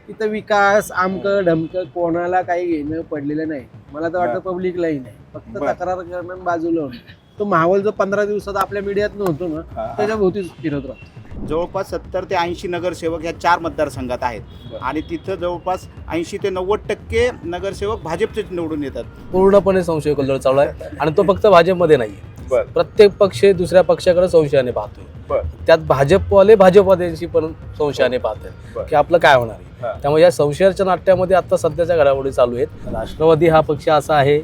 इथं विकास आमकं ढमकं कोणाला काही घेणं पडलेलं नाही. मला तर वाटतं पब्लिकलाही नाही. फक्त बरं. तक्रार करणं आणि बाजूला होणं. तो माहोल जो 15 दिवसात आपल्या मीडियात नव्हतो ना, त्याच्या भोवतीच फिरत राहतो. जवळपास 70 ते 80 नगरसेवक ह्या 4 मतदारसंघात आहेत बरं. आणि तिथं जवळपास 80 ते 90% नगरसेवक भाजपचेच निवडून येतात. पूर्णपणे संशय कल्लोळ चालू आहे आणि तो फक्त भाजपमध्ये नाहीये. बरं. प्रत्येक पक्ष दुसऱ्या पक्षाकडे संशयाने पाहतोय. बरं. त्यात भाजपवाल्यांशी पण संशयाने पाहतात बरं. की आपलं काय होणार आहे. हां. त्यामुळे या संशयाच्या नाट्यामध्ये आता सध्याच्या घडामोडी चालू आहेत. राष्ट्रवादी हा पक्ष असा आहे,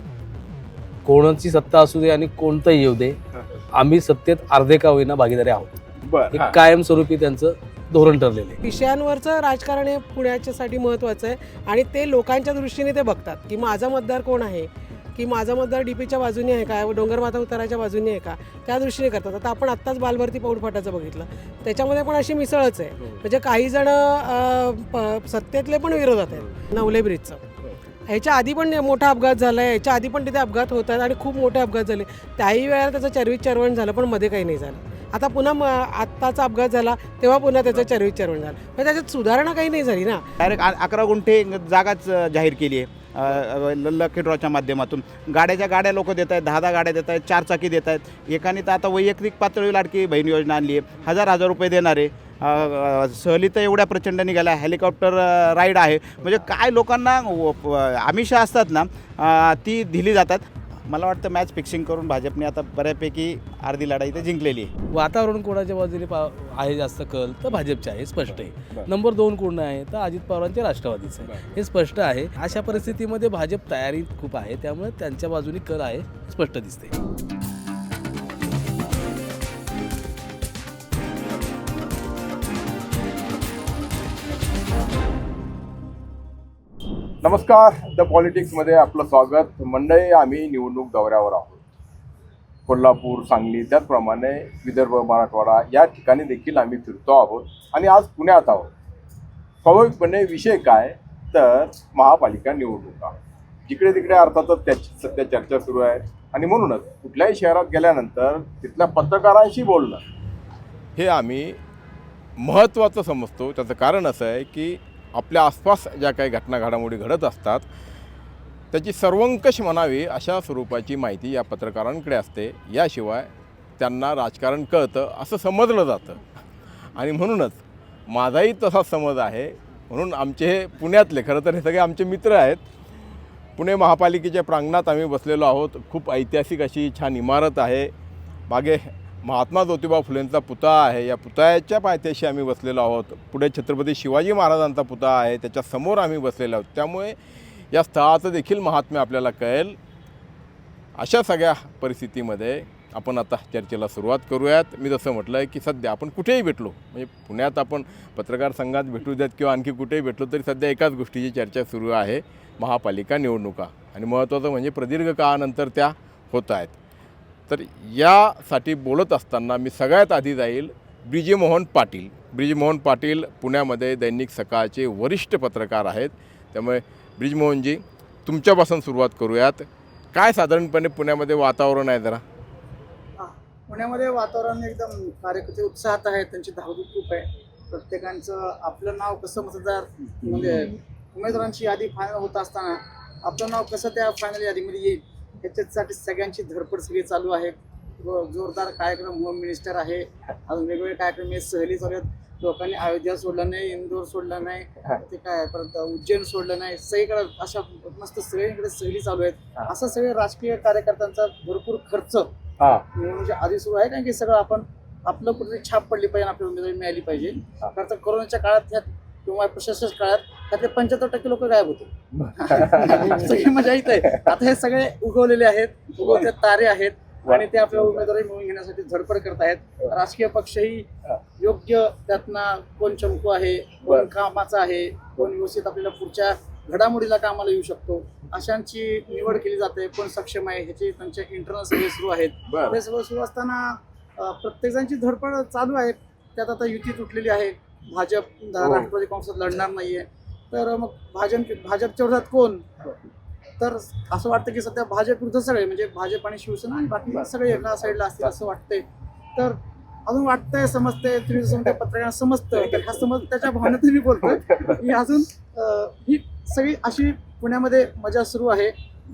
कोणाची सत्ता असू दे आणि कोणतंही येऊ दे, आम्ही सत्तेत अर्धे का होईना भागीदारी आहोत. बरं. हे हां. कायमस्वरूपी त्यांचं धोरण ठरलेलं आहे. विषयांवरचं राजकारण हे पुण्याच्यासाठी महत्त्वाचं आहे आणि ते लोकांच्या दृष्टीने ते बघतात की माझा मतदार कोण आहे, की माझा मतदार डीपीच्या बाजूने आहे का, डोंगरमाथा उताराच्या बाजूने आहे का, त्या दृष्टीने करतात. आता आपण आत्ताच बालभरती पौडफाटाचं बघितलं, त्याच्यामध्ये पण अशी मिसळच आहे. म्हणजे काही जण सत्तेतले पण विरोधात आहेत. नवले ब्रिजचं ह्याच्या आधी पण मोठा अपघात झाला आहे, ह्याच्या आधी पण तिथे अपघात होतात आणि खूप मोठे अपघात झाले. त्याही वेळेला त्याचं चरवण झालं पण मध्ये काही नाही झालं. आता पुन्हा आत्ताचा अपघात झाला तेव्हा पुन्हा त्याचं चरवण झालं. म्हणजे त्याच्यात सुधारणा काही नाही झाली ना. डायरेक्ट 11 गुंठे जागाच जाहीर केली आहे लकी ड्रॉच्या माध्यमातून. गाड्या लोक देत आहेत, 10 गाड्या देत आहेत, 4 चाकी देत आहेत. एकाने तर आता वैयक्तिक पातळीवर लाडकी बहीण योजना आणली आहे, 1000 रुपये देणारे. सहली तर एवढ्या प्रचंड निघाल्या, हेलिकॉप्टर राईड आहे. म्हणजे काय लोकांना आमिषा असतात ना ती दिली जातात. मला वाटतं मॅच फिक्सिंग करून भाजपने आता बऱ्यापैकी अर्धी लढाई तर जिंकलेली आहे. वातावरण कोणाच्या बाजूने आहे जास्त कल तर भाजपचे आहे, स्पष्ट आहे. बरं. नंबर 2 कोण आहे तर अजित पवारांचे राष्ट्रवादीचं आहे, हे स्पष्ट आहे. अशा परिस्थितीमध्ये भाजप तयारीत खूप आहे, त्यामुळे त्यांच्या बाजूने कल आहे, स्पष्ट दिसते. नमस्कार, द पॉलिटिक्समध्ये आपलं स्वागत. मंडळी, आम्ही निवडणूक दौऱ्यावर आहोत. कोल्हापूर, सांगली, त्याचप्रमाणे विदर्भ, मराठवाडा या ठिकाणी देखील आम्ही फिरतो आहोत आणि आज पुण्यात आहोत. स्वाभाविकपणे विषय काय तर महापालिका निवडणुका. जिकडे तिकडे अर्थातच त्याची सध्या चर्चा सुरू आहे आणि म्हणूनच कुठल्याही शहरात गेल्यानंतर तिथल्या पत्रकारांशी बोलणं हे आम्ही महत्त्वाचं समजतो. त्याचं कारण असं आहे की आपल्या आसपास ज्या काही घटना घडामोडी घडत असतात त्याची सर्वंकष म्हणावी अशा स्वरूपाची माहिती या पत्रकारांकडे असते. याशिवाय त्यांना राजकारण कळतं असं समजलं जातं आणि म्हणूनच माझाही तसा समज आहे. म्हणून आमचे हे पुण्यातले, खरं तर हे सगळे आमचे मित्र आहेत. पुणे महापालिकेच्या प्रांगणात आम्ही बसलेलो आहोत. खूप ऐतिहासिक अशी छान इमारत आहे. मागे महात्मा ज्योतिबा फुलेंचा पुतळा आहे, या पुतळ्याच्या पायथ्याशी आम्ही बसलेलो आहोत. पुढे छत्रपती शिवाजी महाराजांचा पुतळा आहे, त्याच्यासमोर आम्ही बसलेलो आहोत. त्यामुळे या स्थळाचं देखील महात्म्य आपल्याला कळेल. अशा सगळ्या परिस्थितीमध्ये आपण आता चर्चेला सुरुवात करूयात. मी जसं म्हटलं आहे की सध्या आपण कुठेही भेटलो, म्हणजे पुण्यात आपण पत्रकार संघात भेटू द्यात किंवा आणखी कुठेही भेटलो तरी सध्या एकाच गोष्टीची चर्चा सुरू आहे, महापालिका निवडणुका. आणि महत्त्वाचं म्हणजे प्रदीर्घ काळानंतर त्या होत आहेत. तर यासाठी बोलत असताना मी सगळ्यात आधी जाईल ब्रिजमोहन पाटील. ब्रिजमोहन पाटील पुण्यामध्ये दैनिक सकाळचे वरिष्ठ पत्रकार आहेत. त्यामुळे ब्रिजमोहनजी, तुमच्यापासून सुरुवात करूयात. काय साधारणपणे पुण्यामध्ये वातावरण आहे जरा? पुण्यामध्ये वातावरण एकदम कार्यकर्ते उत्साहात आहे, त्यांची धावधूक खूप आहे. प्रत्येकांचं आपलं नाव कसं मतदार म्हणजे उमेदवारांची यादी फायनल होत असताना आपलं नाव कसं त्या फायनल यादीमध्ये येईल याच्यासाठी सगळ्यांची धडपड सगळी चालू आहे. जोरदार कार्यक्रम, होम मिनिस्टर आहे, अजून वेगवेगळे कार्यक्रम आहे, सहली चालू आहेत. लोकांनी अयोध्या सोडलं नाही, इंदोर सोडलं नाही, ते काय परत उज्जैन सोडलं नाही, सगळीकडे अशा मस्त सगळीकडे सहली चालू आहेत. असं सगळे राजकीय कार्यकर्त्यांचा भरपूर खर्च निवडणुकीच्या आधी सुरू आहे. कारण की सगळं आपण आपलं कुठेतरी छाप पडली पाहिजे, आपली उमेदवारी मिळाली पाहिजे. कारण तर कोरोनाच्या काळात किंवा प्रशासनाच्या काळात त्यातले 75% लोक गायब होते. सगळी मजा येत आहे. आता हे सगळे उगवलेले आहेत, उगवते तारे आहेत आणि ते आपल्या उमेदवारी मिळवून घेण्यासाठी धडपड करत आहेत. राजकीय पक्षही योग्य त्यातनं कोण चमकू आहे, कोण कामाचा आहे, कोण व्यवस्थित आपल्याला पुढच्या घडामोडीला कामाला येऊ शकतो अशांची निवड केली जाते. कोण सक्षम आहे ह्याचे त्यांचे इंटरनल सर्वे सुरू आहेत. हे सगळं सुरू असताना प्रत्येकजणांची धडपड चालू आहे. त्यात आता युती तुटलेली आहे. भाजप राष्ट्रवादी काँग्रेस लढणार नाहीये. तर मग भाजपच्या विरोधात कोण? तर असं वाटतं की सध्या भाजप विरुद्ध सगळे, म्हणजे भाजप आणि शिवसेना आणि बाकी सगळे एका साईडला असतील असं वाटतंय. तर अजून वाटतंय समजतंय तुम्ही जसं म्हणताय पत्रकारांना समजतं तर ह्या त्याच्या भावनेतून मी बोलतोय की अजून ही सगळी अशी पुण्यामध्ये मजा सुरू आहे.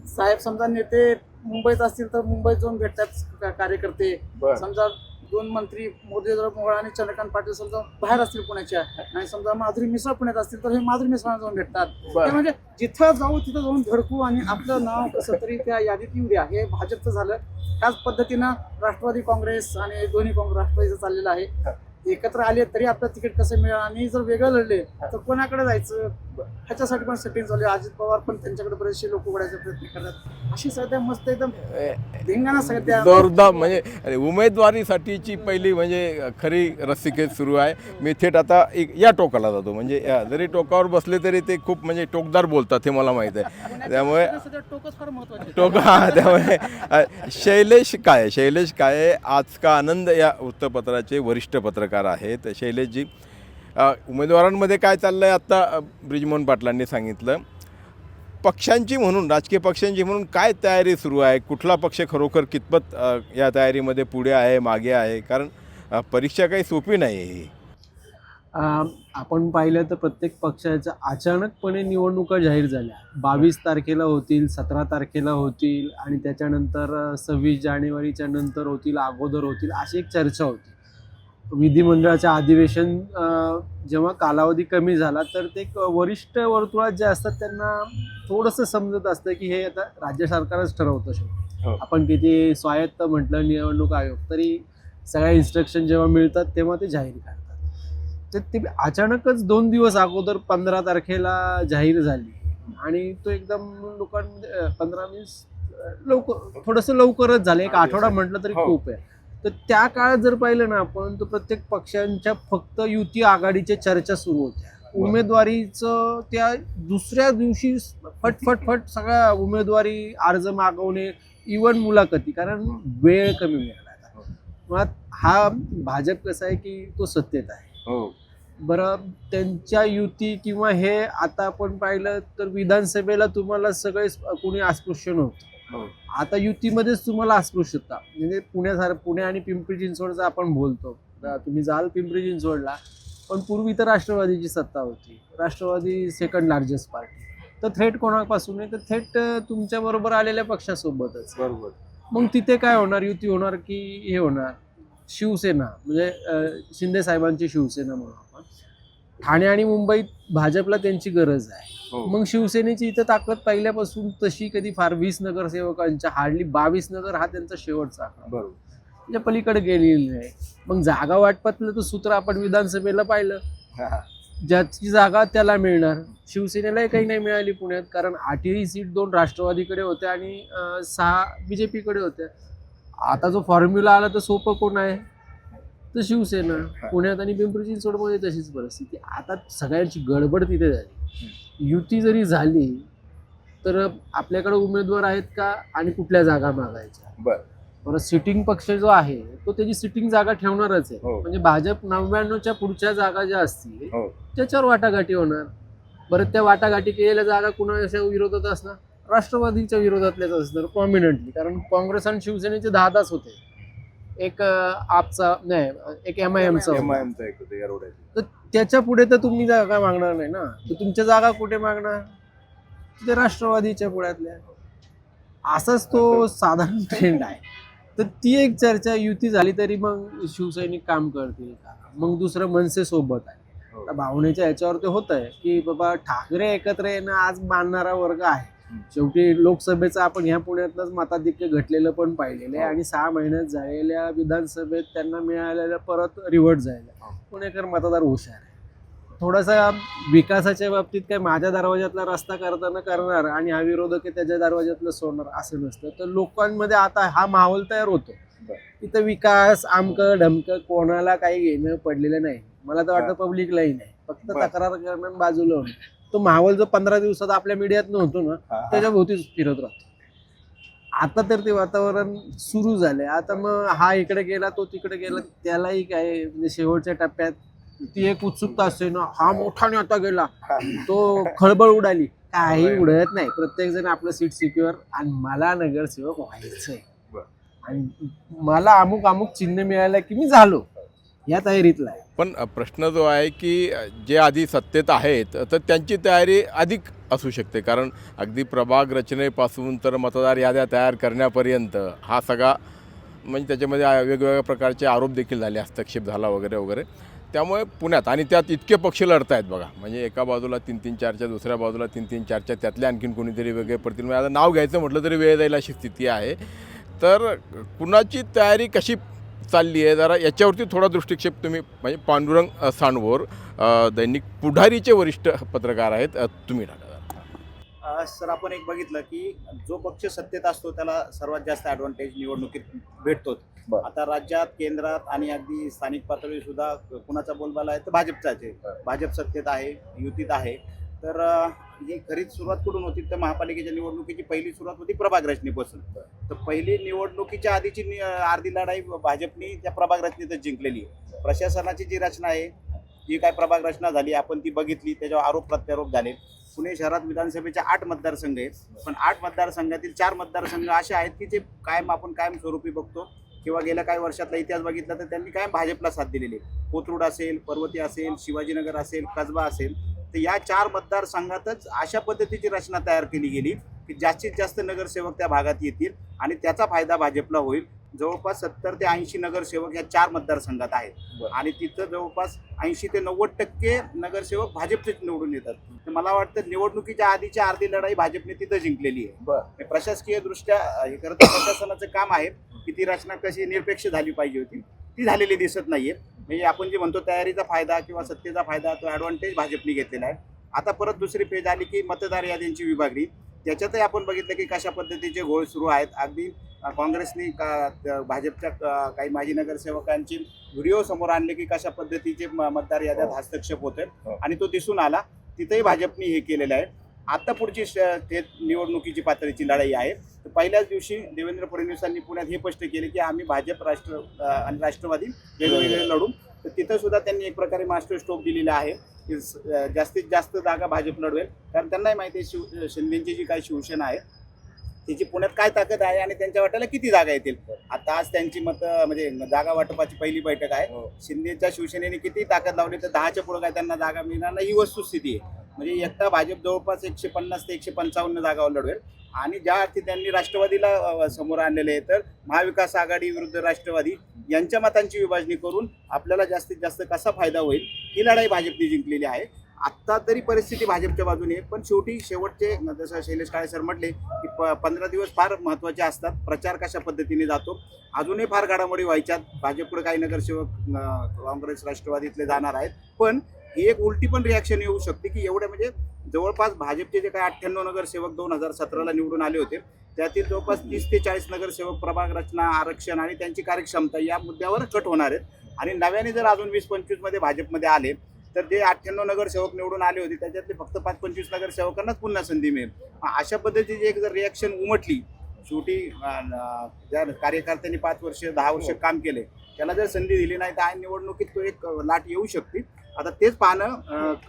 साहेब समजा नेते मुंबईत असतील तर मुंबईत जाऊन भेटतात कार्यकर्ते. बरं. समजा 2 मंत्री मुरलीधर मोहोळ आणि चंद्रकांत पाटील समजा बाहेर असतील पुण्याच्या आणि समजा माधुरी मिसळ पुण्यात असतील तर हे माधुरी मिसळाला जाऊन भेटतात. बरं. ते म्हणजे जिथं जाऊ तिथं जाऊन धडकू आणि आपलं नाव कसं तरी त्या यादीत येऊ द्या. हे भाजपचं झालं. त्याच पद्धतीनं राष्ट्रवादी काँग्रेस आणि दोन्ही राष्ट्रवादीचं चाललेलं आहे. एकत्र आले तरी आपलं तिकीट कसं मिळेल आणि जर वेगळं लढले तर कोणाकडे जायचं ह्याच्यासाठी पण सेटिंग चालू आहे. अजित पवार पण त्यांच्याकडे बरेचसे लोक वळायचा प्रयत्न करतात. अशी सध्या मस्त एकदम धिंगाणा सगळ्या जोरदार म्हणजे उमेदवारीसाठीची पहिली म्हणजे खरी रस्सीखेच सुरू आहे. मी थेट आता या टोकाला जातो म्हणजे जरी टोकावर बसले तरी ते खूप म्हणजे टोकदार बोलतात हे मला माहीत आहे. त्यामुळे सध्या टोकच फार महत्वाचे. त्यामुळे शैलेश काळे आज का आनंद या वृत्तपत्राचे वरिष्ठ पत्रकार आहेत. शैलेशजी, उमेदवारांमध्ये काय चाललं आहे आत्ता ब्रिजमोहन पाटलांनी सांगितलं. पक्षांची म्हणून राजकीय पक्षांची म्हणून काय तयारी सुरू आहे? कुठला पक्ष खरोखर कितपत या तयारीमध्ये पुढे आहे मागे आहे? कारण परीक्षा काही सोपी नाही ही. आपण पाहिलं तर प्रत्येक पक्षाच्या अचानकपणे निवडणुका जाहीर झाल्या. 22 तारखेला होतील, 17 तारखेला होतील आणि त्याच्यानंतर 26 जानेवारीच्या नंतर होतील, अगोदर होतील, अशी एक चर्चा होती. विधिमंडळाचं अधिवेशन जेव्हा कालावधी कमी झाला तर ते वरिष्ठ वर्तुळात जे असतात त्यांना थोडंसं समजत असतं की हे आता राज्य सरकारच ठरवतं शेवटी. आपण किती स्वायत्त म्हटलं निवडणूक आयोग तरी सगळ्या इन्स्ट्रक्शन जेव्हा मिळतात तेव्हा ते जाहीर करतात. तर ते अचानकच 2 दिवस अगोदर 15 तारखेला जाहीर झाली आणि तो एकदम लोकांमध्ये 15-20 लवकर थोडंसं लवकरच झालं. एक आठवडा म्हटलं तरी खूप आहे. तर त्या काळात जर पाहिलं ना आपण तर प्रत्येक पक्षांच्या फक्त युती आघाडीच्या चर्चा सुरू होत्या. उमेदवारीचं त्या दुसऱ्या दिवशी फट सगळ्या उमेदवारी अर्ज मागवणे, इव्हन मुलाखती, कारण वेळ कमी मिळाला. मुळात हा भाजप कसा आहे की तो सत्तेत आहे. बरं, त्यांच्या युती किंवा हे आता आपण पाहिलं तर विधानसभेला तुम्हाला सगळे कोणी अस्पृश्य नव्हतं. आता युतीमध्येच तुम्हाला अस्पृश्यता म्हणजे पुणे आणि पिंपरी चिंचवडचा आपण बोलतो. तुम्ही जाल पिंपरी चिंचवडला पण पूर्वी तर राष्ट्रवादीची सत्ता होती. Rashtravadi second largest party. तर थेट कोणापासून आहे तर थेट तुमच्या बरोबर आलेल्या पक्षासोबतच. बरोबर. मग तिथे काय होणार? युती होणार की हे होणार? शिवसेना म्हणजे शिंदे साहेबांची शिवसेना म्हणून आपण ठाणे आणि मुंबईत भाजपला त्यांची गरज आहे. मग शिवसेनेची इथं ताकद पहिल्यापासून तशी कधी फार 20 नगरसेवकांच्या हार्डली 22 नगर हा त्यांचा शेवटचा आकडा. बरोबर. म्हणजे पलीकडे गेलेली आहे. मग जागा वाटपातलं तर सूत्र आपण विधानसभेला पाहिलं. ज्याची जागा त्याला मिळणार. शिवसेनेलाही काही नाही मिळाली पुण्यात कारण 8ही सीट 2 राष्ट्रवादीकडे होत्या आणि 6 बीजेपीकडे होत्या. आता जो फॉर्म्युला आला तर सोपं कोण आहे तर शिवसेना. पुण्यात आणि पिंपरी चिंचवडमध्ये तशीच परिस्थिती. आता सगळ्यांची गडबड तिथे झाली. युती जरी झाली तर आपल्याकडे उमेदवार आहेत का आणि कुठल्या जागा मागायच्या. बरं, सिटिंग पक्ष जो आहे तो त्याची सिटिंग जागा ठेवणारच आहे. म्हणजे भाजप 99च्या पुढच्या जागा ज्या असतील त्याच्यावर वाटाघाटी होणार. बरं, त्या वाटाघाटी केलेल्या जागा कुणाच्या विरोधात असणार? राष्ट्रवादीच्या विरोधातल्याच असणार प्रॉमिनंटली. कारण काँग्रेस आणि शिवसेनेचे 10 होते. एक आपचा नाही, एक MIMचा तर त्याच्या पुढे तर तुम्ही जागा मागणार नाही ना. तर तुमच्या जागा कुठे मागणार? ते राष्ट्रवादीच्या पुढ्यातल्या. असाच तो साधारण ट्रेंड आहे. तर ती एक चर्चा युती झाली तरी मग शिवसैनिक काम करतील का? मग दुसरं मनसे सोबत आहे. भावनेच्या ह्याच्यावर ते होत आहे की बाबा ठाकरे एकत्र येणं आज मानणारा वर्ग आहे. शेवटी लोकसभेचं आपण ह्या पुण्यातलंच मताधिक्य घटलेलं पण पाहिलेलं आहे आणि 6 महिन्यात झालेल्या विधानसभेत त्यांना मिळालेलं परत रिव्हर्ट झालेलं. पुणेकर मतदार हुशार आहे. थोडासा विकासाच्या बाबतीत काय माझ्या दरवाज्यातला रस्ता करताना करणार आणि हा विरोधक त्याच्या दरवाज्यातलं सोडणार असं नसतं. तर लोकांमध्ये आता हा माहोल तयार होतो. इथं विकास आमकं ढमकं कोणाला काही घेणं पडलेलं नाही. मला तर वाटतं पब्लिकलाही नाही. फक्त तक्रार करणं बाजूला होणं. तो माहोल जो 15 दिवसात आपल्या मीडियात नव्हतो ना त्याच्या भोवतीच फिरत राहतो. आता तर ते वातावरण सुरू झालंय. आता मग हा इकडे गेला तो तिकडे गेला त्यालाही काय म्हणजे शेवटच्या टप्प्यात ती एक उत्सुकता असते ना. हा मोठाने आता गेला तो खळबळ उडाली. काही उडत नाही. प्रत्येक जण आपलं सीट सिक्युअर आणि मला नगरसेवक व्हायचंय आणि मला अमुक चिन्ह मिळालं की मी झालो. या तयारीतला आहे. पण प्रश्न जो आहे की जे आधी सत्तेत आहेत तर त्यांची तयारी अधिक असू शकते, कारण अगदी प्रभाग रचनेपासून तर मतदार याद्या तयार करण्यापर्यंत हा सगळा म्हणजे त्याच्यामध्ये वेगवेगळ्या प्रकारचे आरोप देखील झाले, हस्तक्षेप झाला वगैरे वगैरे. त्यामुळे पुण्यात आणि त्यात इतके पक्ष लढत आहेत बघा, म्हणजे एका बाजूला 3-3-4च्या, दुसऱ्या बाजूला 3-3-4च्या, त्यातल्या आणखीन कोणीतरी वेगळे पडतील. म्हणजे आता नाव घ्यायचं म्हटलं तरी वेळ जाईल अशी स्थिती आहे. तर कुणाची तयारी कशी चालली आहे जरा याच्यावरती थोडा दृष्टिक्षेप तुम्ही, म्हणजे पांडुरंग सांडभोर दैनिक पुढारीचे वरिष्ठ पत्रकार आहेत, तुम्ही टाका. सर, आपण एक बघितलं की जो पक्ष सत्तेत असतो त्याला सर्वात जास्त ॲडव्हान्टेज निवडणुकीत भेटतोच. बरं. आता राज्यात, केंद्रात आणि अगदी स्थानिक पातळी सुद्धा कुणाचा बोलबाला आहे तर भाजपचाच आहे. भाजप सत्तेत आहे, युतीत आहे. तर ही खरीच सुरुवात कुठून होती तर महापालिकेच्या निवडणुकीची पहिली सुरुवात होती प्रभाग रचनेपासून. तर पहिली निवडणुकीच्या आधीची अर्धी लढाई भाजपनी त्या प्रभाग रचनेतच जिंकलेली आहे. प्रशासनाची जी रचना आहे, जी काय प्रभाग रचना झाली आपण ती बघितली, त्याच्यावर आरोप प्रत्यारोप झाले. पुणे शहरात विधानसभेचे 8 मतदारसंघ आहेत, पण 8 मतदारसंघातील 4 मतदारसंघ असे आहेत की जे आपण कायमस्वरूपी बघतो किंवा गेल्या काही वर्षातला इतिहास बघितला तर त्यांनी कायम भाजपला साथ दिलेली आहे. कोथरूड असेल, पर्वती असेल, शिवाजीनगर असेल, कसबा असेल. तर या 4 मतदारसंघातच अशा पद्धतीची रचना तयार केली गेली की जास्तीत जास्त नगरसेवक त्या भागात येतील आणि त्याचा फायदा भाजपला होईल. जवळपास 70 ते 80 नगरसेवक या 4 मतदारसंघात आहेत आणि तिथं जवळपास 80 ते 90% नगरसेवक भाजपचेच निवडून येतात. तर मला वाटतं निवडणुकीच्या आधीची अर्धी लढाई भाजपने तिथं जिंकलेली आहे. प्रशासकीय दृष्ट्या हे खरं तर प्रशासनाचं काम आहे की ती रचना कशी निरपेक्ष झाली पाहिजे होती, ती झालेली दिसत नाहीये. म्हणजे आपण जे म्हणतो तयारीचा फायदा किंवा सत्तेचा फायदा, तो ॲडव्हान्टेज भाजपने घेतलेला आहे. आता परत दुसरी फेज आली की मतदार याद्यांची विभागणी. त्याच्यातही आपण बघितलं की कशा पद्धतीचे घोळ सुरू आहेत. अगदी काँग्रेसने भाजपच्या काही माजी नगरसेवकांचे व्हिडिओ समोर आणले की कशा पद्धतीचे मतदार याद्यात हस्तक्षेप होत आहेत आणि तो दिसून आला. तिथेही भाजपने हे केलेलं आहे. आता पुढची थेट निवडणुकीची पातळीची लढाई आहे. तर पहिल्याच दिवशी देवेंद्र फडणवीसांनी पुण्यात हे स्पष्ट केले की आम्ही भाजप, आणि राष्ट्रवादी वेगवेगळे लढू. तर तिथं सुद्धा त्यांनी एक प्रकारे मास्टर स्ट्रोक दिलेला आहे की जास्तीत जास्त जागा भाजप लढवेल, कारण त्यांनाही माहिती आहे शिंदेची जी काही शिवसेना आहे त्याची पुण्यात काय ताकद आहे आणि त्यांच्या वाट्याला किती जागा येतील. आता आज त्यांची म्हणजे जागा वाटपाची पहिली बैठक आहे. शिंदेच्या शिवसेनेने किती ताकद लावली तर 10च्या पुढे काय त्यांना जागा मिळणार नाही, ही वस्तुस्थिती आहे. म्हणजे एकटा भाजप जवळपास 150 ते 155 जागावर लढवेल आणि ज्या अर्थी त्यांनी राष्ट्रवादीला समोर आणलेले आहे तर महाविकास आघाडी विरुद्ध राष्ट्रवादी यांच्या मतांची विभागणी करून आपल्याला जास्तीत जास्त कसा फायदा होईल ही लढाई भाजपने जिंकलेली आहे. आत्ता तरी परिस्थिती भाजपच्या बाजूने आहे, पण शेवटचे जसं शैलेश काळे सर म्हटले की 15 दिवस फार महत्त्वाचे असतात. प्रचार कशा पद्धतीने जातो, अजूनही फार घडामोडी व्हायच्यात. भाजपकडे काही नगरसेवक काँग्रेस, राष्ट्रवादीतले जाणार आहेत, पण ही एक उलटी पण रिॲक्शन येऊ शकते की एवढे म्हणजे जवळपास भाजपचे जे काही 98 नगरसेवक 2017ला निवडून आले होते त्यातील जवळपास 30 ते 40 नगरसेवक प्रभाग रचना, आरक्षण आणि त्यांची कार्यक्षमता या मुद्द्यावर कट होणार आहेत. आणि नव्याने जर अजून 20-25 मध्ये भाजपमध्ये आले तर जे 98 नगरसेवक निवडून आले होते त्याच्यातले फक्त 5-25 नगरसेवकांनाच पुन्हा संधी मिळेल. अशा पद्धतीची एक जर रिॲक्शन उमटली, शेवटी ज्या कार्यकर्त्यांनी 5 वर्ष 10 वर्ष काम केले त्याला जर संधी दिली नाही तर आज निवडणुकीत तो एक लाट येऊ शकते. आता तेच पाहणं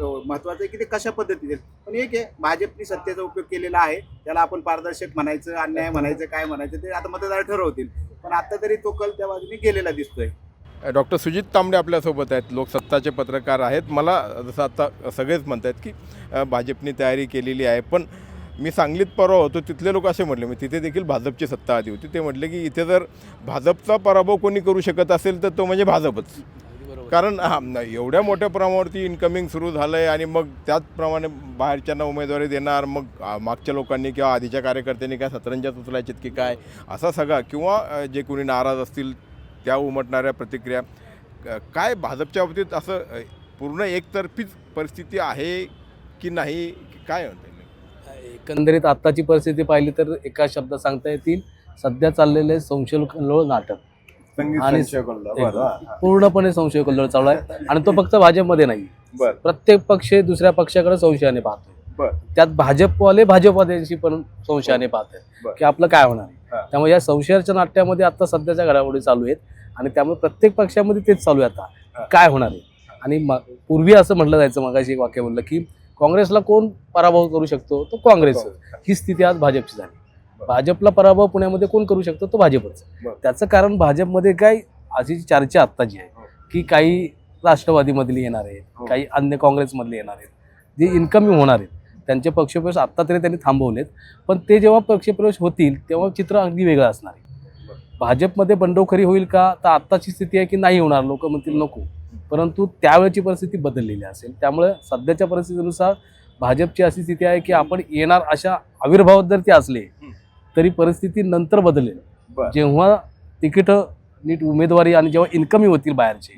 महत्त्वाचं आहे की ते कशा पद्धतीने. पण एक आहे, भाजपने सत्तेचा उपयोग केलेला आहे, त्याला आपण पारदर्शक म्हणायचं, अन्याय म्हणायचं, काय म्हणायचं ते आता मतदार ठरवतील. पण आता तरी तो कल त्या बाजूने गेलेला दिसतोय. डॉक्टर सुजित तांबडे आपल्यासोबत आहेत, लोकसत्ताचे पत्रकार आहेत. मला जसं आता सगळेच म्हणत आहेत की भाजपने तयारी केलेली आहे, पण मी सांगलीत परवा होतो, तिथले लोक असे म्हटले, मी तिथे देखील भाजपची सत्ता आली होती, ते म्हटले की इथे जर भाजपचा पराभव कोणी करू शकत असेल तर तो म्हणजे भाजपच. कारण एवढ्या मोठ्या प्रमाणावरती इन्कमिंग सुरू झालं आहे आणि मग त्याचप्रमाणे बाहेरच्यांना उमेदवारी देणार, मग मागच्या लोकांनी किंवा आधीच्या कार्यकर्त्यांनी काय सतरंजात उचलायचे की काय असा सगळा, किंवा जे कोणी नाराज असतील त्या उमटणाऱ्या प्रतिक्रिया, काय भाजपच्या बाबतीत असं पूर्ण एकतर्फीच परिस्थिती आहे की नाही, काय म्हणता येईल? एकंदरीत आत्ताची परिस्थिती पाहिली तर एका शब्दात सांगता येतील, सध्या चाललेले संशयकल्लोळ नाटक आणि पूर्णपणे संशयकल्लोळ चालू आहे. आणि तो फक्त भाजपमध्ये नाही, प्रत्येक पक्ष दुसऱ्या पक्षाकडे संशयाने पाहतोय. त्यात भाजपवाद्यांशी पण संशयाने पाहतात की आपलं काय होणार आहे. त्यामुळे या संशयाच्या नाट्यामध्ये आता सध्याच्या घडामोडी चालू आहेत आणि त्यामुळे प्रत्येक पक्षामध्ये तेच चालू आहे आता काय होणार आहे. आणि पूर्वी असं म्हटलं जायचं, मगाशी एक वाक्य बोललं की काँग्रेसला कोण पराभव करू शकतो, तो काँग्रेस. ही स्थिती आज भाजपची झाली. भाजपला पराभव पुण्यामध्ये कोण करू शकतो, तो भाजपच. त्याचं कारण भाजपमध्ये काय अशी चर्चा आत्ता जी आहे की काही राष्ट्रवादीमधली येणार आहेत, काही अन्य काँग्रेसमधले येणार आहेत, जे इन्कमिंग होणार आहेत. त्यांचे पक्षप्रवेश आत्ता तरी त्यांनी थांबवलेत, पण ते जेव्हा पक्षप्रवेश होतील तेव्हा चित्र अगदी वेगळं असणार आहे. भाजपमध्ये बंडखोरी होईल का, तर आत्ताची स्थिती आहे की नाही होणार, लोक म्हणतील नको, परंतु त्यावेळची परिस्थिती बदललेली असेल. त्यामुळे सध्याच्या परिस्थितीनुसार भाजपची अशी स्थिती आहे की आपण येणार अशा आविर्भावात जर ते असले तरी परिस्थिती नंतर बदलेल. जेव्हा तिकीटं नीट उमेदवारी आणि जेव्हा इन्कमिंग होतील बाहेरचे,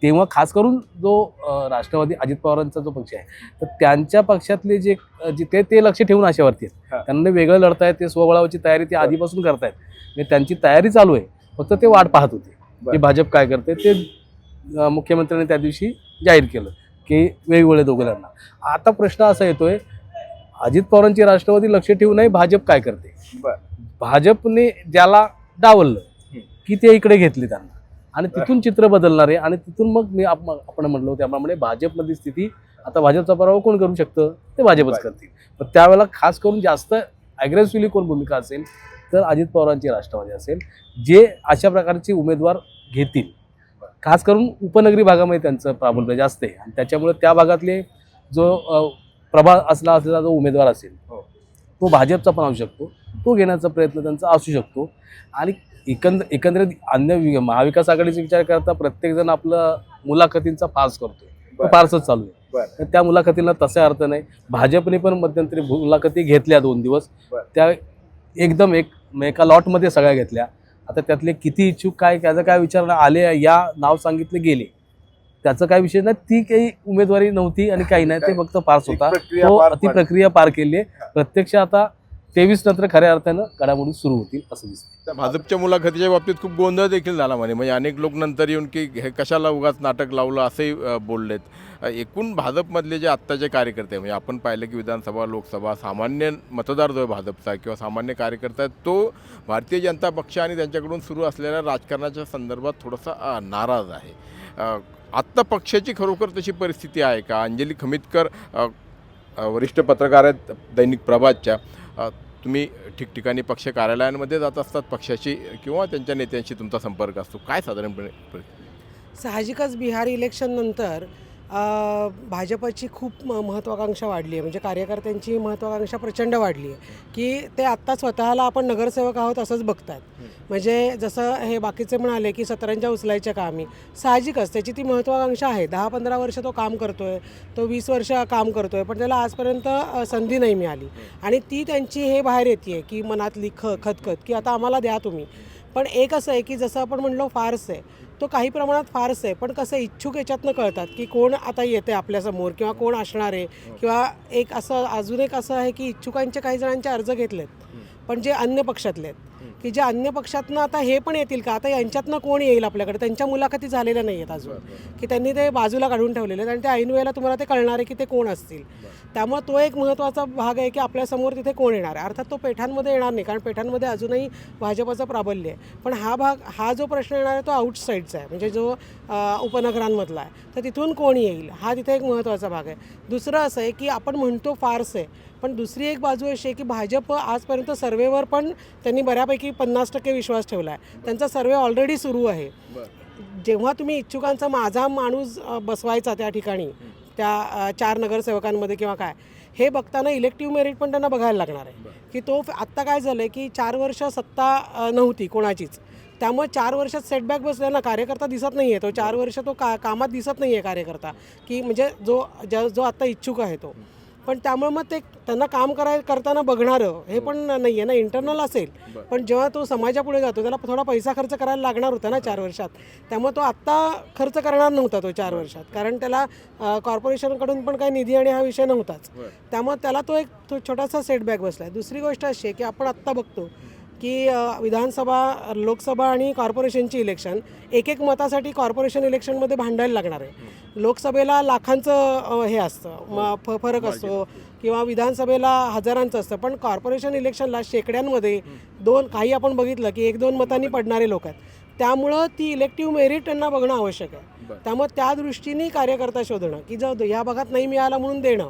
तेव्हा खास करून जो राष्ट्रवादी अजित पवारांचा जो पक्ष आहे, तर त्यांच्या पक्षातले जे ते लक्ष ठेवून अशावरती आहेत. त्यांना वेगळं लढतायत, ते स्वबळावाची तयारी ते आधीपासून करतायत. म्हणजे त्यांची तयारी चालू आहे, फक्त ते वाट पाहत होते की भाजप काय करते. ते मुख्यमंत्र्यांनी त्या दिवशी जाहीर केलं की वेगवेगळे दोघांना. आता प्रश्न असा येतोय, अजित पवारांची राष्ट्रवादी लक्ष ठेवू नये भाजप काय करते. भाजपने ज्याला डावललं की ते इकडे घेतले त्यांना, आणि तिथून चित्र बदलणार आहे. आणि तिथून मग आपण म्हणलो त्याप्रमाणे भाजपमधली स्थिती, आता भाजपचा पराभव कोण करू शकतं, ते भाजपच करतील. पण त्यावेळेला खास करून जास्त ॲग्रेसिव्हली कोण भूमिका असेल तर अजित पवारांची राष्ट्रवादी असेल, जे अशा प्रकारचे उमेदवार घेतील. खास करून उपनगरी भागामध्ये त्यांचं प्राबल्य जास्त आहे, आणि त्याच्यामुळे त्या भागातले जो प्रभाव असलेला जो उमेदवार असेल तो भाजपचा पण असू शकतो, तो घेण्याचा प्रयत्न त्यांचा असू शकतो. आणि एकंदरीत अन्य महाविकास आघाडीचा विचार करता प्रत्येकजण आपलं मुलाखतींचा फार्स करतोय, तो फार्सच चालू आहे. तर त्या मुलाखतीला तसा अर्थ नाही. भाजपने पण मध्यंतरी मुलाखती घेतल्या 2 दिवस, त्या एकदम एका लॉटमध्ये सगळ्या घेतल्या. आता त्यातले किती इच्छुक काय त्याचा काय विचार आले, या नाव सांगितले गेले, त्याचा काय विषय नाही. ती काही उमेदवारी नव्हती आणि काही नाही, ते फक्त फार्स होता. तो ती प्रक्रिया पार केली आहे. प्रत्यक्ष आता 23 नंतर खऱ्या अर्थानं घडामोडी सुरू होतील असं दिसतं. त्या भाजपच्या मुलाखतीच्या बाबतीत खूप गोंधळ देखील झाला म्हणजे अनेक लोक नंतर येऊन की हे कशाला उगाच नाटक लावलं असंही बोललेत. एकूण भाजपमधले जे आत्ताचे कार्यकर्ते म्हणजे आपण पाहिलं की विधानसभा, लोकसभा, सामान्य मतदार जो आहे भाजपचा किंवा सामान्य कार्यकर्ता आहे, तो भारतीय जनता पक्ष आणि त्यांच्याकडून सुरू असलेल्या राजकारणाच्या संदर्भात थोडासा नाराज आहे. आत्ता पक्षाची खरोखर तशी परिस्थिती आहे का? अंजली खमितकर वरिष्ठ पत्रकार आहेत दैनिक प्रभातच्या. तुम्ही ठिकठिकाणी पक्ष कार्यालयांमध्ये जात असतात पक्षाची किंवा त्यांच्या नेत्यांशी तुमचा संपर्क असतो, काय साधारणपणे? साहजिकच बिहार इलेक्शननंतर भाजपची खूप महत्त्वाकांक्षा वाढली आहे. म्हणजे कार्यकर्त्यांची महत्त्वाकांक्षा प्रचंड वाढली आहे की ते आत्ता स्वतःला आपण नगरसेवक आहोत असंच बघतात. म्हणजे जसं हे बाकीचे म्हणाले की सतरंजा उचलायच्या का आम्ही, साहजिकच त्याची ती महत्त्वाकांक्षा आहे. 10-15 वर्ष तो काम करतो आहे, तो 20 वर्ष काम करतो आहे, पण त्याला आजपर्यंत संधी नाही मिळाली. आणि ती त्यांची हे बाहेर येते आहे की मनातली खतखत की आता आम्हाला द्या तुम्ही. पण एक असं आहे की जसं आपण म्हणलो फार्स आहे, तो काही प्रमाणात फार्स आहे, पण कसं इच्छुक याच्यातनं कळतात की कोण आता येते आपल्यासमोर किंवा कोण असणार आहे. किंवा एक असं अजून एक असं आहे की इच्छुकांचे काही जणांचे अर्ज घेतलेत, पण जे अन्य पक्षातले आहेत की जे अन्य पक्षातनं आता हे पण येतील का, आता यांच्यातनं कोण येईल आपल्याकडे, त्यांच्या मुलाखती झालेल्या नाही आहेत अजून, की त्यांनी ते बाजूला काढून ठेवलेले आहेत आणि ते ऐन वेळेला तुम्हाला ते कळणार आहे की ते कोण असतील. त्यामुळे तो एक महत्त्वाचा भाग आहे की आपल्यासमोर तिथे कोण येणार आहे. अर्थात तो पेठांमध्ये येणार नाही, कारण पेठांमध्ये अजूनही भाजपचं प्राबल्य आहे. पण हा जो प्रश्न येणार आहे तो आउटसाईडचा आहे, म्हणजे जो उपनगरांमधला आहे, तर तिथून कोण येईल हा तिथे एक महत्त्वाचा भाग आहे. दुसरं असं आहे की आपण म्हणतो फार्स आहे, पण दुसरी एक बाजू अशी आहे की भाजप आजपर्यंत सर्वेवर पण त्यांनी बऱ्यापैकी 50% विश्वास ठेवला आहे. त्यांचा सर्वे ऑलरेडी सुरू आहे. जेव्हा तुम्ही इच्छुकांचा माझा माणूस बसवायचा त्या ठिकाणी त्या 4 नगरसेवकांमध्ये किंवा काय, हे बघताना इलेक्टिव्ह मेरिट पण त्यांना बघायला लागणार आहे की तो आत्ता काय झालं आहे की 4 वर्ष सत्ता नव्हती कोणाचीच, त्यामुळे 4 वर्षात सेटबॅक बसला ना, कार्यकर्ता दिसत नाही आहे. तो 4 वर्ष तो कामात दिसत नाही आहे कार्यकर्ता, की म्हणजे जो आत्ता इच्छुक आहे तो. पण त्यामुळे मग ते त्यांना काम करताना बघणारं हे पण नाही आहे ना, इंटरनल असेल, पण जेव्हा तो समाजापुढे जातो त्याला थोडा पैसा खर्च करायला लागणार होता ना 4 वर्षात. त्यामुळे तो आत्ता खर्च करणार नव्हता तो 4 वर्षात, कारण त्याला कॉर्पोरेशनकडून पण काही निधी आणि हा विषय नव्हताच. त्यामुळे त्याला तो एक छोटासा सेटबॅक बसला आहे. दुसरी गोष्ट अशी आहे की आपण आत्ता बघतो की विधानसभा, लोकसभा आणि कॉर्पोरेशनची इलेक्शन एक मतासाठी कॉर्पोरेशन इलेक्शनमध्ये भांडायला लागणार आहे. लोकसभेला लाखांचं हे असतं फरक असतो किंवा विधानसभेला हजारांचं असतं, पण कॉर्पोरेशन इलेक्शनला शेकड्यांमध्ये काही आपण बघितलं की 1-2 मतांनी पडणारे लोक आहेत. त्यामुळं ती इलेक्टिव्ह मेरिट त्यांना बघणं आवश्यक आहे. त्यामुळे त्या दृष्टीने कार्यकर्ता शोधणं की जो ह्या भागात नाही मिळाला म्हणून देणं,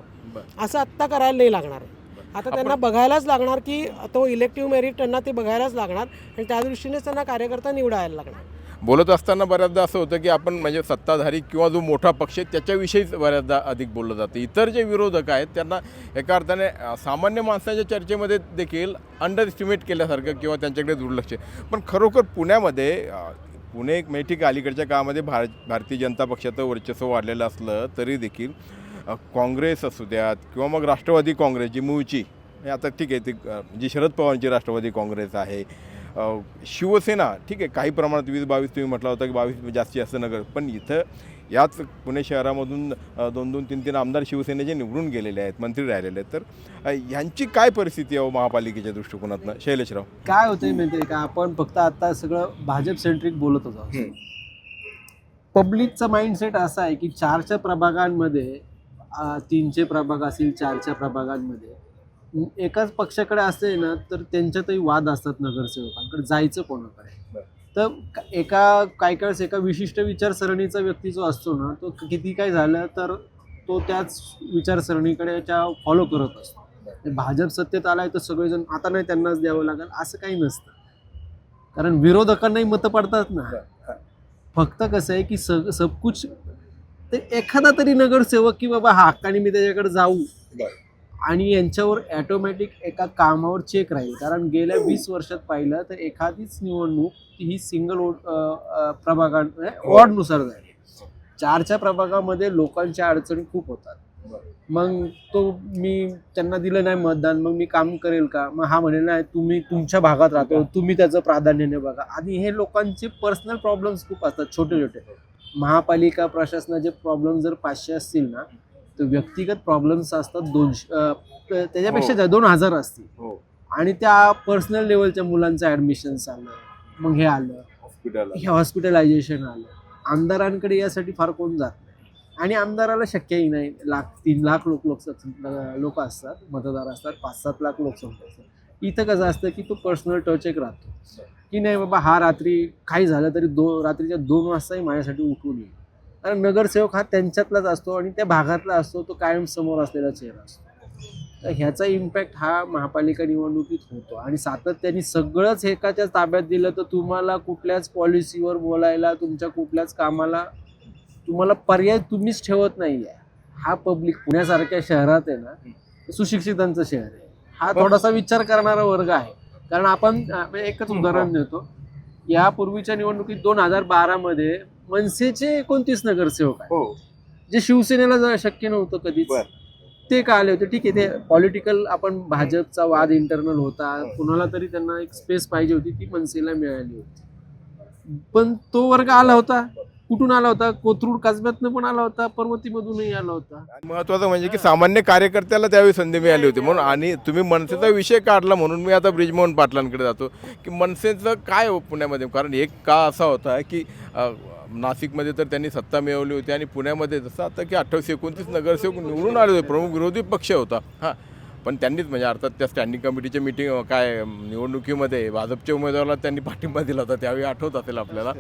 असं आत्ता करायला नाही लागणार आहे. आता त्यांना बघायलाच लागणार की तो इलेक्टिव्ह मेरिट त्यांना ते बघायलाच लागणार आणि त्या दृष्टीनेच त्यांना कार्यकर्ता निवडायला लागणार. बोलत असताना बऱ्याचदा असं होतं की आपण म्हणजे सत्ताधारी किंवा जो मोठा पक्ष आहे त्याच्याविषयीच बऱ्याचदा अधिक बोललं जातं. इतर जे विरोधक आहेत त्यांना एका अर्थाने सामान्य माणसाच्या चर्चेमध्ये देखील अंडर एस्टिमेट केल्यासारखं किंवा त्यांच्याकडे दुर्लक्ष आहे. पण खरोखर पुण्यामध्ये पुणे एक ठीक आहे, अलीकडच्या काळामध्ये भारतीय जनता पक्षाचं वर्चस्व वाढलेलं असलं तरी देखील काँग्रेस असू द्यात किंवा मग राष्ट्रवादी काँग्रेस जी मूळची आता ठीक आहे ती जी शरद पवारांची राष्ट्रवादी काँग्रेस आहे, शिवसेना ठीक आहे काही प्रमाणात 20-22 तुम्ही म्हटलं होतं की 22 जास्तीत जास्त नगर, पण इथं याच पुणे शहरामधून 2-2, 3-3 आमदार शिवसेनेचे निवडून गेलेले आहेत, मंत्री राहिलेले आहेत. तर ह्यांची काय परिस्थिती आहे महापालिकेच्या दृष्टिकोनातनं शैलेशराव? काय होतंय माहिती आहे का, आपण फक्त आता सगळं भाजप सेंट्रिक बोलत होतो. पब्लिकचा माइंडसेट असा आहे की 4च्या प्रभागांमध्ये 3चे प्रभाग असतील, 4च्या प्रभागांमध्ये एकाच पक्षाकडे असते ना तर त्यांच्यातही वाद असतात नगरसेवकांकडे, जायचं कोणाकडे. तर काही वेळेस एका विशिष्ट विचारसरणीचा व्यक्ती जो असतो ना तो किती काय झालं तर तो त्याच विचारसरणीकडे फॉलो करत असतो. भाजप सत्तेत आलाय तर सगळेजण आता नाही त्यांनाच द्यावं लागेल असं काही नसतं, कारण विरोधकांनाही मतं पडतात ना. फक्त कसं आहे की सबकुच ते एखादा तरी नगरसेवक की बाबा हा हक्काने मी त्याच्याकडे जाऊ आणि यांच्यावर ॲटोमॅटिक एका कामावर चेक राहील. कारण गेल्या 20 वर्षात पाहिलं तर एखादीच निवडणूक ही सिंगल वॉर्डनुसार झाली. 4च्या प्रभागामध्ये लोकांच्या अडचणी खूप होतात. मग मी त्यांना दिलं नाही मतदान, मग मी काम करेल का? मग हा म्हणेल नाही तुम्ही तुमच्या भागात राहतो, तुम्ही त्याचं प्राधान्याने बघा. आणि हे लोकांचे पर्सनल प्रॉब्लेम्स खूप असतात छोटे छोटे. महापालिका प्रशासनाचे प्रॉब्लेम जर 500 असतील ना तर व्यक्तिगत प्रॉब्लेम्स असतात 200 त्याच्यापेक्षा 2000 असतील. आणि त्या पर्सनल लेवलच्या मुलांचं ॲडमिशन्स आलं, मग हे आलं, हे हॉस्पिटलायझेशन आलं. आमदारांकडे यासाठी फार कोण जात नाही आणि आमदाराला शक्यही नाही. 3 लाख लोक असतात, मतदार असतात, 5-7 लाख लोकसंख्या असतात. इथं कसं असतं की तो पर्सनल टच एक राहतो की नाही बाबा हा रात्री काही झालं तरी रात्रीच्या 2 वाजताही माझ्यासाठी उठून येईल. कारण नगरसेवक हा त्यांच्यातलाच असतो आणि त्या भागातला असतो, तो कायम समोर असलेला चेहरा असतो. तर ह्याचा इम्पॅक्ट हा महापालिका निवडणुकीत होतो. आणि सातत्याने सगळंच एकाच्या ताब्यात दिलं तर तुम्हाला कुठल्याच पॉलिसीवर बोलायला, तुमच्या कुठल्याच कामाला तुम्हाला पर्याय तुम्हीच ठेवत नाही आहे. हा पब्लिक पुण्यासारख्या शहरात आहे ना, सुशिक्षितांचं शहर आहे, हा थोडासा विचार करणारा वर्ग आहे. कारण आपण एकच उदाहरण देतो, यापूर्वीच्या निवडणुकीत 2012 मध्ये मनसेचे 29 नगरसेवक आहेत, जे शिवसेनेला शक्य नव्हतं कधीच. ते का आले होते? ठीक आहे, ते पॉलिटिकल आपण भाजपचा वाद इंटरनल होता, कुणाला तरी त्यांना एक स्पेस पाहिजे होती, ती मनसेला मिळाली होती. पण तो वर्ग आला होता, कुठून आला होता? कोथरूड कसब्यातनं पण आला होता, पर्वतीमधूनही आला होता. महत्त्वाचं म्हणजे की सामान्य कार्यकर्त्याला त्यावेळी संधी मिळाली होती म्हणून. आणि तुम्ही मनसेचा विषय काढला म्हणून मी आता ब्रिजमोहन पाटलांकडे जातो की मनसेचं काय हो पुण्यामध्ये. कारण एक काळ असा होता की नाशिकमध्ये तर त्यांनी सत्ता मिळवली होती आणि पुण्यामध्ये जसं आता की 28-29 नगरसेवक निवडून आले होते, प्रमुख विरोधी पक्ष होता. पण त्यांनीच म्हणजे अर्थात त्या स्टँडिंग कमिटीच्या निवडणुकीमध्ये भाजपच्या उमेदवाराला त्यांनी पाठिंबा दिला होता, त्यावेळी आठवत असेल आपल्याला.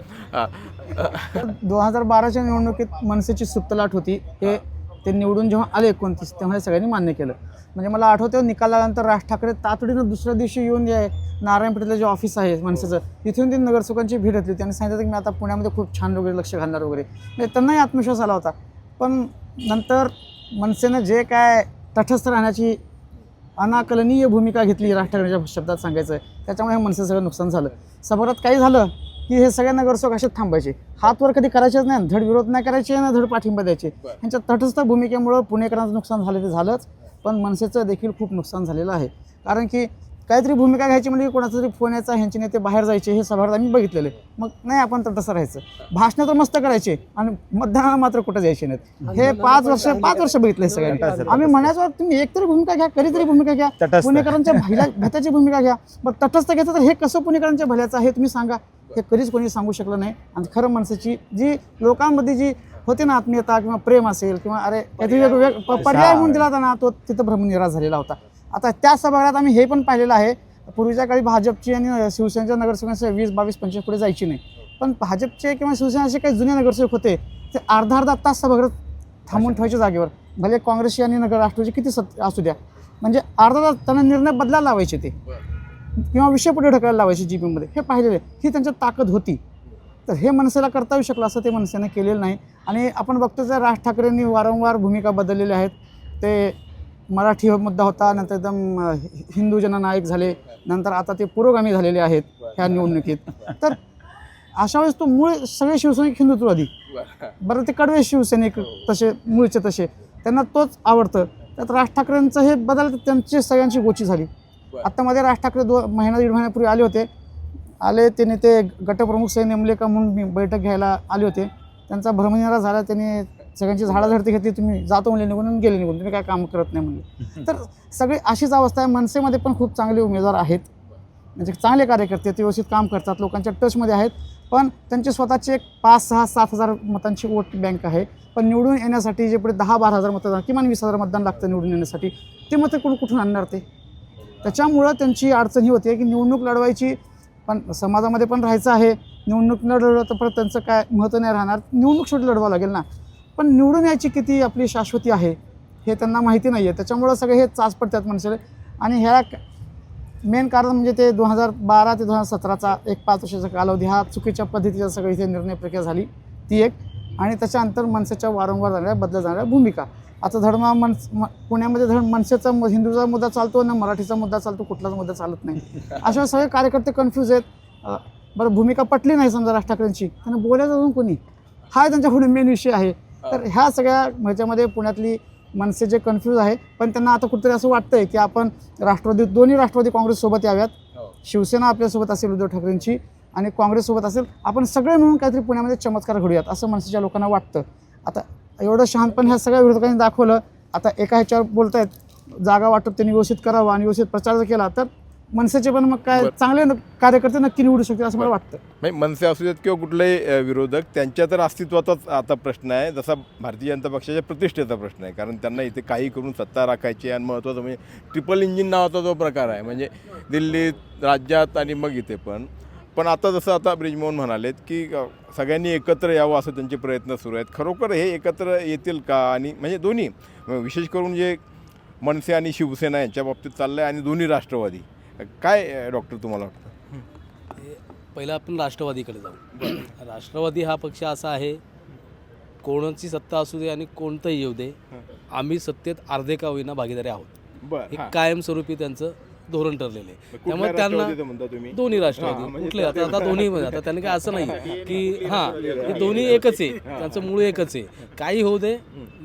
2012च्या निवडणुकीत मनसेची सुप्तलाट होती. ते निवडून जेव्हा आले 29 तेव्हा सगळ्यांनी मान्य केलं. म्हणजे मला आठवतं निकालानंतर राज ठाकरे तातडीनं दुसऱ्या दिवशी येऊन नारायण पेठेतलं जे ऑफिस आहे मनसेचं तिथून ते नगरसेवकांची भेट घेतली. त्यांनी सांगितलं की मी आता पुण्यामध्ये खूप छान वगैरे लक्ष घालणार वगैरे. म्हणजे त्यांनाही आत्मविश्वास आला होता. पण नंतर मनसेनं जे काय तटस्थ राहण्याची अनाकलनीय भूमिका घेतली राज ठाकरेंच्या शब्दात सांगायचं आहे, त्याच्यामुळे हे मनसे सगळं नुकसान झालं. सभागृहात काही झालं की हे सगळे नगरसेवक असेच थांबायचे, हातवर कधी करायचेच नाही, धड विरोध नाही करायचे ना धड पाठिंबा द्यायचे. यांच्या तटस्थ भूमिकेमुळं पुणेकरांचं नुकसान झालं ते झालंच, पण मनसेचं देखील खूप नुकसान झालेलं आहे. कारण की काहीतरी भूमिका घ्यायची म्हणजे कोणाचा तरी फोन यायचा, ह्यांचे नेते बाहेर जायचे, हे सभागृहात आम्ही बघितलेले. मग नाही आपण तर तसं राहायचं, भाषणं तर मस्त करायचे आणि मतदानाला मात्र कुठं जायचे नाहीत. हे 5 वर्ष बघितले सगळ्यांनी. आम्ही म्हणायचो तुम्ही एकतरी भूमिका घ्या, कधीतरी भूमिका घ्या, पुणेकरांच्या भल्याची भूमिका घ्या. पण तटस्थ घ्यायचं तर हे कसं पुणेकरांच्या भल्याचं आहे तुम्ही सांगा, हे कधीच कोणी सांगू शकलं नाही. आणि खरं मनसेची जी लोकांमध्ये जी होते ना आत्मीयता किंवा प्रेम असेल किंवा अरे काहीतरी पर्याय म्हणून दिला होता ना, तो तिथं भ्रमनिराश झालेला होता. आता त्या सभागृहात आम्ही हे पण पाहिलेलं आहे, पूर्वीच्या काळी भाजपची आणि शिवसेनेच्या नगरसेवकांचे 20, 22, 25 पुढे जायची नाही. पण भाजपचे किंवा शिवसेनेचे काही जुने नगरसेवक होते ते अर्धा तास सभागृहात थांबून ठेवायच्या जागेवर, भले काँग्रेसची आणि राष्ट्रवादी किती असू द्या, म्हणजे अर्धा तास त्यांना निर्णय बदलायला लावायचे ते किंवा विषय पुढे ढकलायला लावायचे जीपीमध्ये. हे पाहिलेले, ही त्यांच्यात ताकद होती. तर हे मनसेला करता येऊ शकलं असं ते मनसेने केलेलं नाही. आणि आपण बघतो तर राज ठाकरेंनी वारंवार भूमिका बदललेल्या आहेत. ते मराठी मुद्दा होता, नंतर एकदम हिंदू जननायक झाले, नंतर आता ते पुरोगामी झालेले आहेत ह्या निवडणुकीत. तर अशा वेळेस तो मूळ सगळे शिवसैनिक हिंदुत्ववादी, बरं ते कडवे शिवसैनिक तसे मूळचे तसे, त्यांना तोच आवडतं. त्यात राज ठाकरेंचं हे बदल त्यांची सगळ्यांची गोची झाली. आत्ता मध्ये राज ठाकरे महिना दीड महिन्यापूर्वी आले होते. त्यांनी ते गटप्रमुख सही नेमले का म्हणून बैठक घ्यायला आले होते. त्यांचा भ्रमनिरा झाला. त्यांनी सगळ्यांची झाडाझडती घेतली. तुम्ही जातो म्हणले निघून, गेले निघून, तुम्ही काय काम करत नाही म्हणले. तर सगळी अशीच अवस्था आहे. मनसेमध्ये पण खूप चांगले उमेदवार आहेत, म्हणजे चांगले कार्यकर्ते, ते व्यवस्थित काम करतात, लोकांच्या टचमध्ये आहेत. पण त्यांचे स्वतःचे 5, 6, 7,000 मतांची वोट बँक आहे. पण निवडून येण्यासाठी जे पुढे 10-12,000 मतदान, किमान 20,000 मतदान लागतं निवडून येण्यासाठी, ते मतं कुठून आणणार ते? त्याच्यामुळं त्यांची अडचण ही होती की निवडणूक लढवायची, पण समाजामध्ये पण राहायचं आहे. निवडणूक न लढवलं तर परत त्यांचं काय महत्त्व नाही राहणार. निवडणूक शेवटी लढवावं लागेल ना. पण निवडून यायची किती आपली शाश्वती आहे हे त्यांना माहिती नाही आहे. त्याच्यामुळं सगळे हे चाच पडतात मनसेला. आणि ह्या मेन कारण म्हणजे ते 2012 ते 2017चा एक 5 वर्षाचा कालावधी, हा चुकीच्या पद्धतीचा सगळी इथे निर्णय प्रक्रिया झाली ती एक. आणि त्याच्यानंतर मनसेच्या वारंवार जाणाऱ्या बदलत जाणाऱ्या भूमिका. आता पुण्यामध्ये मनसेचा हिंदूचा मुद्दा चालतो ना मराठीचा मुद्दा चालतो, कुठलाच मुद्दा चालत नाही. अशा सगळे कार्यकर्ते कन्फ्यूज आहेत. बरं भूमिका पटली नाही समजा राज ठाकरेंची, त्यांना बोलायचं अजून कोणी, हा त्यांच्या पुढे मेन विषय आहे. तर ह्या सगळ्या ह्याच्यामध्ये पुण्यातली मनसे जे कन्फ्यूज आहे. पण त्यांना आता कुठेतरी असं वाटतंय की आपण दोन्ही राष्ट्रवादी काँग्रेससोबत याव्यात. शिवसेना आपल्यासोबत असेल उद्धव ठाकरेंची आणि काँग्रेससोबत असेल, आपण सगळे मिळून काहीतरी पुण्यामध्ये चमत्कार घडूयात असं मनसेच्या लोकांना वाटतं. आता एवढं शहाणपण ह्या सगळ्या विरोधकांनी दाखवलं. आता एका ह्याच्यावर बोलत आहेत जागा वाटप त्यांनी व्यवस्थित करावं आणि व्यवस्थित प्रचार जर केला तर मनसेचे पण मग काय चांगले कार्यकर्ते नक्की निवडू शकतील असं मला वाटतं. नाही, मनसे असू देत किंवा कुठलेही विरोधक, त्यांच्या तर अस्तित्वाचाच आता प्रश्न आहे, जसा भारतीय जनता पक्षाच्या प्रतिष्ठेचा प्रश्न आहे. कारण त्यांना इथे काही करून सत्ता राखायची. आणि महत्त्वाचं म्हणजे ट्रिपल इंजिन नावाचा जो प्रकार आहे, म्हणजे दिल्लीत, राज्यात आणि मग इथे पण आता जसं आता ब्रिजमोहन म्हणालेत की सगळ्यांनी एकत्र यावं असं त्यांचे प्रयत्न सुरू आहेत. खरोखर हे एकत्र येतील का? आणि म्हणजे दोन्ही, विशेष करून जे मनसे आणि शिवसेना यांच्या बाबतीत चाललं आहे आणि दोन्ही राष्ट्रवादी, काय डॉक्टर तुम्हाला वाटतं? पहिलं आपण राष्ट्रवादीकडे जाऊ. राष्ट्रवादी हा पक्ष असा आहे, कोणाची सत्ता असू दे आणि कोणतंही येऊ दे, आम्ही सत्तेत अर्धे का होईना भागीदारी आहोत. हे कायमस्वरूपी त्यांचं धोरण ठरलेलं आहे. त्यामुळे त्यांना दोन्ही राष्ट्रवादी कुठले आता दोन्ही, आता त्यांनी काय असं नाही की हां हे दोन्ही एकच आहे, त्यांचं मूळ एकच आहे. काही होऊ दे,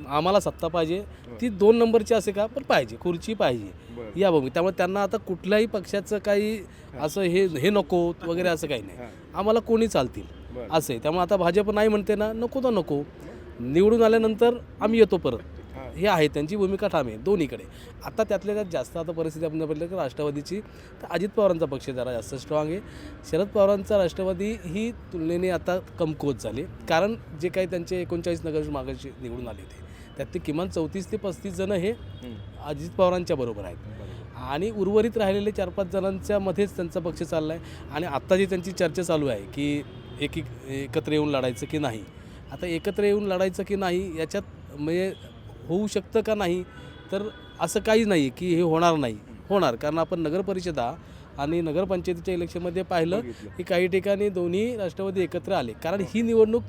आम्हाला सत्ता पाहिजे, ती 2 नंबरची असे का पण पाहिजे, खुर्ची पाहिजे या बघू. त्यामुळे त्यांना आता कुठल्याही पक्षाचं काही असं हे नको वगैरे असं काही नाही. आम्हाला कोणी चालतील असं आहे. त्यामुळे आता भाजप नाही म्हणते ना, नको तर नको, निवडून आल्यानंतर आम्ही येतो परत, हे आहे त्यांची भूमिका ठाम आहे दोन्हीकडे. आता त्यातल्या त्यात जास्त आता परिस्थिती आपण बघितलं की राष्ट्रवादीची तर अजित पवारांचा पक्ष जरा जास्त स्ट्रॉंग आहे. शरद पवारांचा राष्ट्रवादी ही तुलनेने आता कमकुवत झाली. कारण जे काही त्यांचे 39 नगर मागाशी निवडून आले होते त्यात किमान 34 ते 35 जण हे अजित पवारांच्या बरोबर आहेत. आणि उर्वरित राहिलेले 4-5 जणांच्या मध्येच त्यांचा पक्ष चालला आहे. आणि आत्ता जी त्यांची चर्चा चालू आहे की एकत्र येऊन लढायचं की नाही, आता एकत्र येऊन लढायचं की नाही याच्यात म्हणजे होऊ शकतं का नाही, तर असं काही नाही की हे होणार नाही, होणार. कारण आपण नगरपरिषदा आणि नगरपंचायतीच्या इलेक्शनमध्ये पाहिलं की काही ठिकाणी दोन्ही राष्ट्रवादी एकत्र आले. कारण ही निवडणूक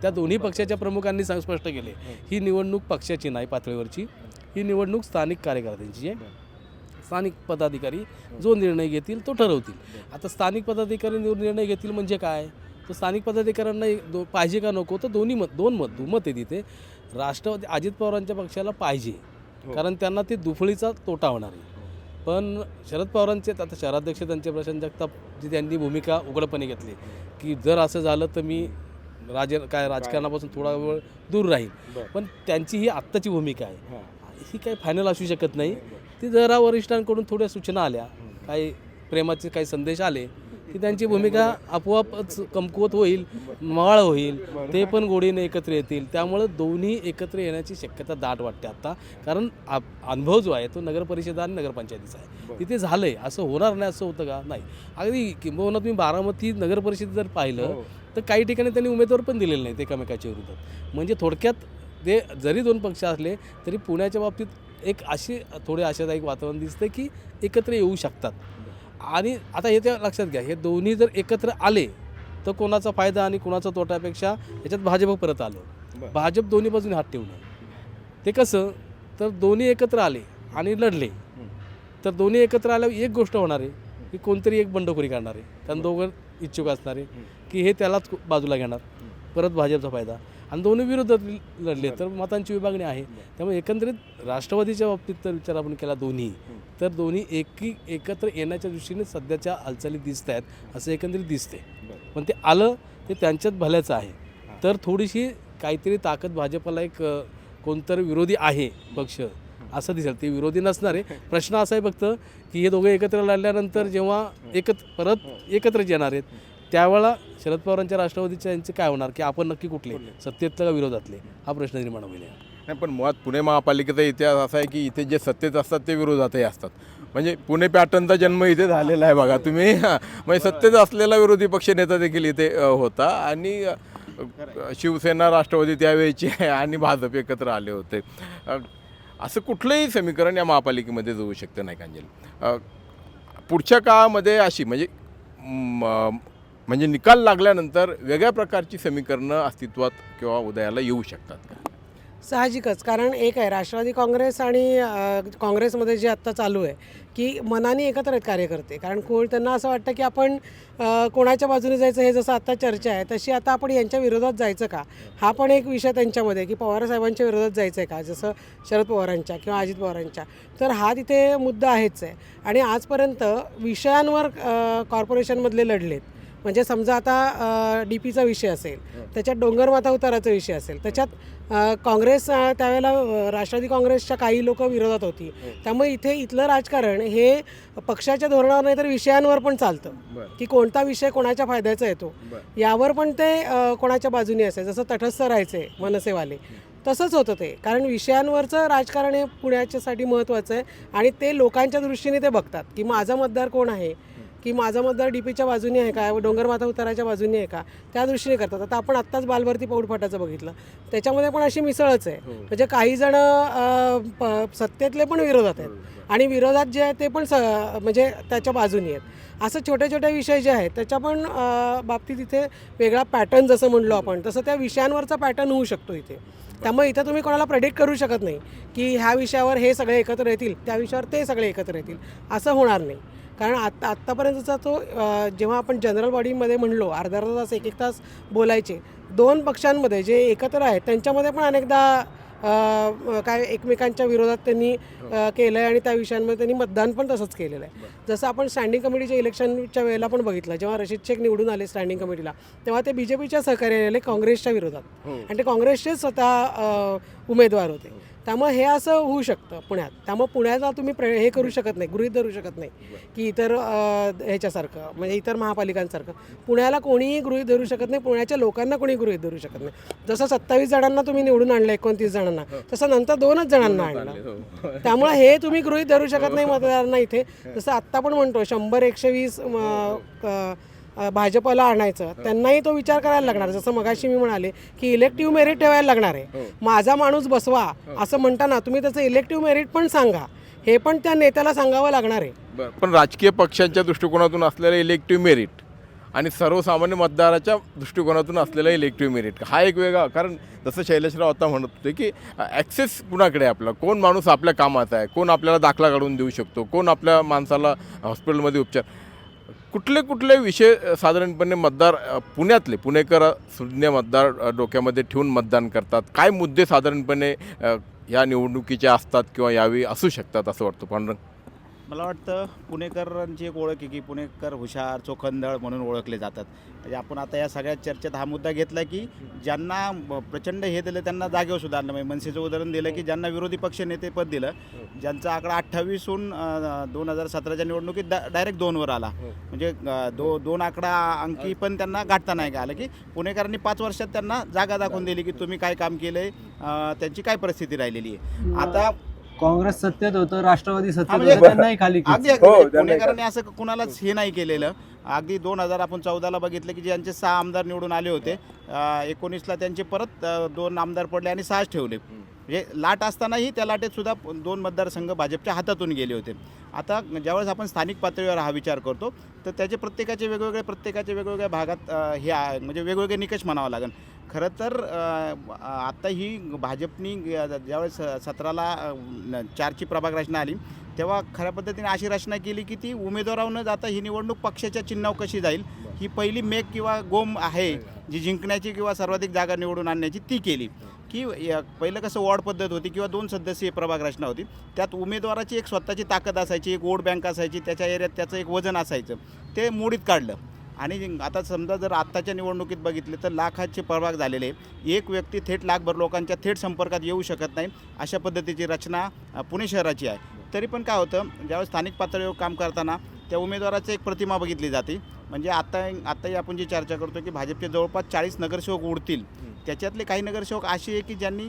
त्या दोन्ही पक्षाच्या प्रमुखांनी स्पष्ट केले, ही निवडणूक पक्षाची नाही पातळीवरची, ही निवडणूक स्थानिक कार्यकर्त्यांची आहे. स्थानिक पदाधिकारी जो निर्णय घेतील तो ठरवतील. आता स्थानिक पदाधिकारी निर्णय घेतील म्हणजे काय, तर स्थानिक पदाधिकाऱ्यांना पाहिजे का नको, तर दुमत आहे तिथे. राष्ट्रवादी अजित पवारांच्या पक्षाला पाहिजे, कारण त्यांना ते दुफळीचा तोटा होणार आहे. पण शरद पवारांचे आता शहराध्यक्ष त्यांचे प्रशांत जगताप जी त्यांनी भूमिका उघडपणे घेतली की जर असं झालं तर मी राजकारणापासून थोडा वेळ दूर राहील. पण त्यांची ही आत्ताची भूमिका आहे, ही काही फायनल असू शकत नाही. ती जरा वरिष्ठांकडून थोड्या सूचना आल्या, काही प्रेमाचे काही संदेश आले की त्यांची भूमिका आपोआपच कमकुवत होईल, मवाळ होईल, ते पण गोडीने एकत्र येतील. त्यामुळं दोन्ही एकत्र येण्याची शक्यता दाट वाटते आत्ता. कारण अनुभव जो आहे तो नगरपरिषदा आणि नगरपंचायतीचा आहे, तिथे झालं आहे. असं होणार नाही असं होतं का, नाही. अगदी किंबहुना तुम्ही बारामती नगरपरिषद जर पाहिलं तर काही ठिकाणी त्यांनी उमेदवार पण दिलेले नाहीत एकमेकाच्या विरोधात. म्हणजे थोडक्यात ते जरी 2 पक्ष असले तरी पुण्याच्या बाबतीत एक अशी थोडे आशादायक वातावरण दिसते की एकत्र येऊ शकतात. आणि आता हे त्या लक्षात घ्या, हे दोन्ही जर एकत्र आले तर कोणाचा फायदा आणि कोणाचा तोटापेक्षा याच्यात भाजप परत आलो. भाजप दोन्ही बाजूने हात ठेवून आहे. ते कसं तर दोन्ही एकत्र आले आणि लढले तर दोन्ही एकत्र आल्यावर एक गोष्ट होणार आहे की कोणतरी एक बंडखोरी करणार आहे, कारण दोघं इच्छुक असणार आहे की हे त्यालाच बाजूला घेणार, परत भाजपचा फायदा. आणि दोन्ही विरोधात लढले तर मतांची विभागणी आहे. त्यामुळे एकंदरीत राष्ट्रवादीच्या बाबतीत तर विचार आपण केला दोन्ही, तर दोन्ही एकत्र येण्याच्या दृष्टीने सध्याच्या हालचाली दिसत आहेत असं एकंदरीत दिसते. पण ते आलं ते त्यांच्यात भल्याचं आहे. तर थोडीशी काहीतरी ताकद भाजपला एक कोणतरी विरोधी आहे पक्ष असं दिसेल. ते विरोधी नसणार आहे. प्रश्न असा आहे फक्त की हे दोघं एकत्र लढल्यानंतर जेव्हा परत एकत्रच येणार आहेत त्यावेळेला शरद पवारांच्या राष्ट्रवादीच्या यांचे काय होणार की आपण नक्की कुठले सत्तेतले का विरोधातले, हा प्रश्न निर्माण होईल. नाही, पण मुळात पुणे महापालिकेचा इतिहास असा आहे की इथे जे सत्तेत असतात ते विरोधातही असतात. म्हणजे पुणे पॅटर्नचा जन्म इथे झालेला आहे बघा तुम्ही. म्हणजे सत्तेत असलेला विरोधी पक्षनेता देखील इथे होता आणि शिवसेना राष्ट्रवादी त्यावेळेची आणि भाजप एकत्र आले होते. असं कुठलंही समीकरण या महापालिकेमध्ये जाऊ शकतं नाही कांजल. पुढच्या काळामध्ये अशी म्हणजे निकाल लागल्यानंतर वेगळ्या प्रकारची समीकरणं अस्तित्वात किंवा उदयाला येऊ शकतात का? साहजिकच, कारण एक आहे राष्ट्रवादी काँग्रेस आणि काँग्रेसमध्ये जे आत्ता चालू आहे की मनाने एकत्र आहेत कार्यकर्ते. कारण त्यांना असं वाटतं की आपण कोणाच्या बाजूने जायचं, हे जसं आता चर्चा आहे तशी आता आपण यांच्या विरोधात जायचं का, हा पण एक विषय त्यांच्यामध्ये की पवारसाहेबांच्या विरोधात जायचं आहे का, जसं शरद पवारांच्या किंवा अजित पवारांच्या. तर हा तिथे मुद्दा आहेच आहे. आणि आजपर्यंत विषयांवर कॉर्पोरेशनमधले लढलेत. म्हणजे समजा आता DPचा विषय असेल, त्याच्यात डोंगरमाथा उताराचा विषय असेल, त्याच्यात काँग्रेस त्यावेळेला राष्ट्रवादी काँग्रेसच्या काही लोक विरोधात होती. त्यामुळे इथलं राजकारण हे पक्षाच्या धोरणावर नाही तर विषयांवर पण चालतं की कोणता विषय कोणाच्या फायद्याचा येतो यावर पण ते कोणाच्या बाजूने असेल. जसं तटस्थ राहायचे मनसेवाले तसंच होतं ते, कारण विषयांवरचं राजकारण हे पुण्याच्यासाठी महत्त्वाचं आहे आणि ते लोकांच्या दृष्टीने ते बघतात की माझा मतदार कोण आहे, की माझा मतदार DPच्या बाजूने आहे का, डोंगरमाथा उताराच्या बाजूने आहे का, त्या दृष्टीने करतात. आता आपण आत्ताच बालभरती पौडफाटाचं बघितलं, त्याच्यामध्ये पण अशी मिसळच आहे. म्हणजे काही जण सत्तेतले पण विरोधात आहेत आणि विरोधात जे आहे ते पण म्हणजे त्याच्या बाजूने आहेत. असं छोटे छोटे विषय जे आहेत त्याच्या पण बाबतीत इथे वेगळा पॅटर्न जसं म्हणलो आपण तसं त्या विषयांवरचा पॅटर्न होऊ शकतो इथे. त्यामुळे इथं तुम्ही कोणाला प्रेडिक्ट करू शकत नाही की ह्या विषयावर हे सगळे एकत्र येतील, त्या विषयावर ते सगळे एकत्र येतील, असं होणार नाही. कारण आत्तापर्यंतचा तो जेव्हा आपण जनरल बॉडीमध्ये म्हणलो अर्धा तास एक तास बोलायचे, दोन पक्षांमध्ये जे एकत्र आहेत त्यांच्यामध्ये पण अनेकदा काय एकमेकांच्या विरोधात त्यांनी केलं आहे आणि त्या विषयांमध्ये त्यांनी मतदान पण तसंच केलेलं आहे. जसं आपण स्टँडिंग कमिटीच्या इलेक्शनच्या वेळेला पण बघितलं, जेव्हा रशीद शेख निवडून आले स्टँडिंग कमिटीला तेव्हा ते BJPच्या सहकार्याने आले काँग्रेसच्या विरोधात आणि ते काँग्रेसचेच स्वतः उमेदवार होते. त्यामुळे हे असं होऊ शकतं पुण्यात. त्यामुळे पुण्याला तुम्ही हे करू शकत नाही, गृहीत धरू शकत नाही की इतर ह्याच्यासारखं म्हणजे इतर महापालिकांसारखं पुण्याला कोणीही गृहीत धरू शकत नाही, पुण्याच्या लोकांना कोणी गृहीत धरू शकत नाही. जसं 27 जणांना तुम्ही निवडून आणलं 29 जणांना, तसं नंतर 2च जणांना आणलं. त्यामुळे हे तुम्ही गृहीत धरू शकत नाही मतदारांना इथे. जसं आत्ता पण म्हणतो 100-120 भाजपला आणायचं, त्यांनाही तो विचार करायला लागणार. जसं मगाशी मी म्हणाले की इलेक्टिव्ह मेरिट ठेवायला लागणार आहे. माझा माणूस बसवा असं म्हणताना तुम्ही त्याचं इलेक्टिव्ह मेरिट पण सांगा, हे पण त्या नेत्याला सांगावं लागणार आहे. पण राजकीय पक्षांच्या दृष्टिकोनातून असलेलं इलेक्टिव्ह मेरिट आणि सर्वसामान्य मतदाराच्या दृष्टिकोनातून असलेलं इलेक्टिव्ह मेरिट हा एक वेगळा. कारण जसं शैलेशराव आता म्हणत होते की ॲक्सेस कुणाकडे आहे, आपला कोण माणूस आपल्या कामाचा आहे, कोण आपल्याला दाखला काढून देऊ शकतो, कोण आपल्या माणसाला हॉस्पिटलमध्ये उपचार, कुठले विषय साधारणपणे मतदार पुणेकर शून्य मतदार डोक्यामध्ये ठेवून मतदान करतात, काय मुद्दे साधारणपणे या निवडणुकीचे असतात किंवा यावेळी असू शकतात असं वाटतं पांडुरंग? मला वाटतं पुणेकरांची एक ओळख आहे की पुणेकर हुशार चोखंदळ म्हणून ओळखले जातात. म्हणजे आपण आता या सगळ्या चर्चेत हा मुद्दा घेतला की ज्यांना प्रचंड हे दिलं त्यांना जागेवर सुधारलं. म्हणजे मनसेचं उदाहरण दिलं की ज्यांना विरोधी पक्ष नेतेपद दिलं, ज्यांचा आकडा 28हून 2017च्या निवडणुकीत डायरेक्ट 2वर आला. म्हणजे 2 आकडा अंकी पण त्यांना गाठता नाही आलं की पुणेकरांनी 5 वर्षात त्यांना जागा दाखवून दिली की तुम्ही काय काम केलं आहे, त्यांची काय परिस्थिती राहिलेली आहे. आता काँग्रेस सत्तेत होतं, राष्ट्रवादी सत्तेत होतं, त्यांनाही खाली केलं. अगदी पुणेकरांनी असं कुणालाच हे नाही केलेलं. अगदी 2014ला बघितलं की ज्यांचे 6 आमदार निवडून आले होते, 19ला त्यांचे परत 2 आमदार पडले आणि 6 ठेवले. म्हणजे लाट असतानाही त्या लाटेत सुद्धा 2 मतदारसंघ भाजपच्या हातातून गेले होते. आता ज्यावेळेस आपण स्थानिक पातळीवर हा विचार करतो तर त्याचे प्रत्येकाच्या वेगवेगळ्या भागात म्हणजे वेगवेगळे निकष म्हणावं लागेल. खरं तर आत्ता ही भाजपनी ज्यावेळेस 17ला 4ची प्रभाग रचना आली तेव्हा खऱ्या पद्धतीने अशी रचना केली की ती उमेदवारावर न जाता ही निवडणूक पक्षाच्या चिन्हावर कशी जाईल ही पहिली मेक किंवा गोम आहे जी जिंकण्याची किंवा सर्वाधिक जागा निवडून आणण्याची ती केली. की पहिलं कसं वॉर्ड पद्धत होती किंवा 2 सदस्यीय प्रभाग रचना होती. त्यात उमेदवाराची एक स्वतःची ताकद असायची, एक वोट बँक असायची, त्याच्या एरियात त्याचं एक वजन असायचं, ते मोडीत काढलं. आणि आता समजा जर आत्ताच्या निवडणुकीत बघितले तर लाखाचे प्रभाग झालेले, एक व्यक्ती थेट लाखभर लोकांच्या थेट संपर्कात येऊ शकत नाही अशा पद्धतीची रचना पुणे शहराची आहे. तरी पण काय होतं ज्यावेळेस स्थानिक पातळीवर काम करताना त्या उमेदवाराची एक प्रतिमा बघितली जाते. म्हणजे आत्ताही आपण जी चर्चा करतो की भाजपचे जवळपास 40 नगरसेवक उडतील, त्याच्यातले काही नगरसेवक असे आहे की ज्यांनी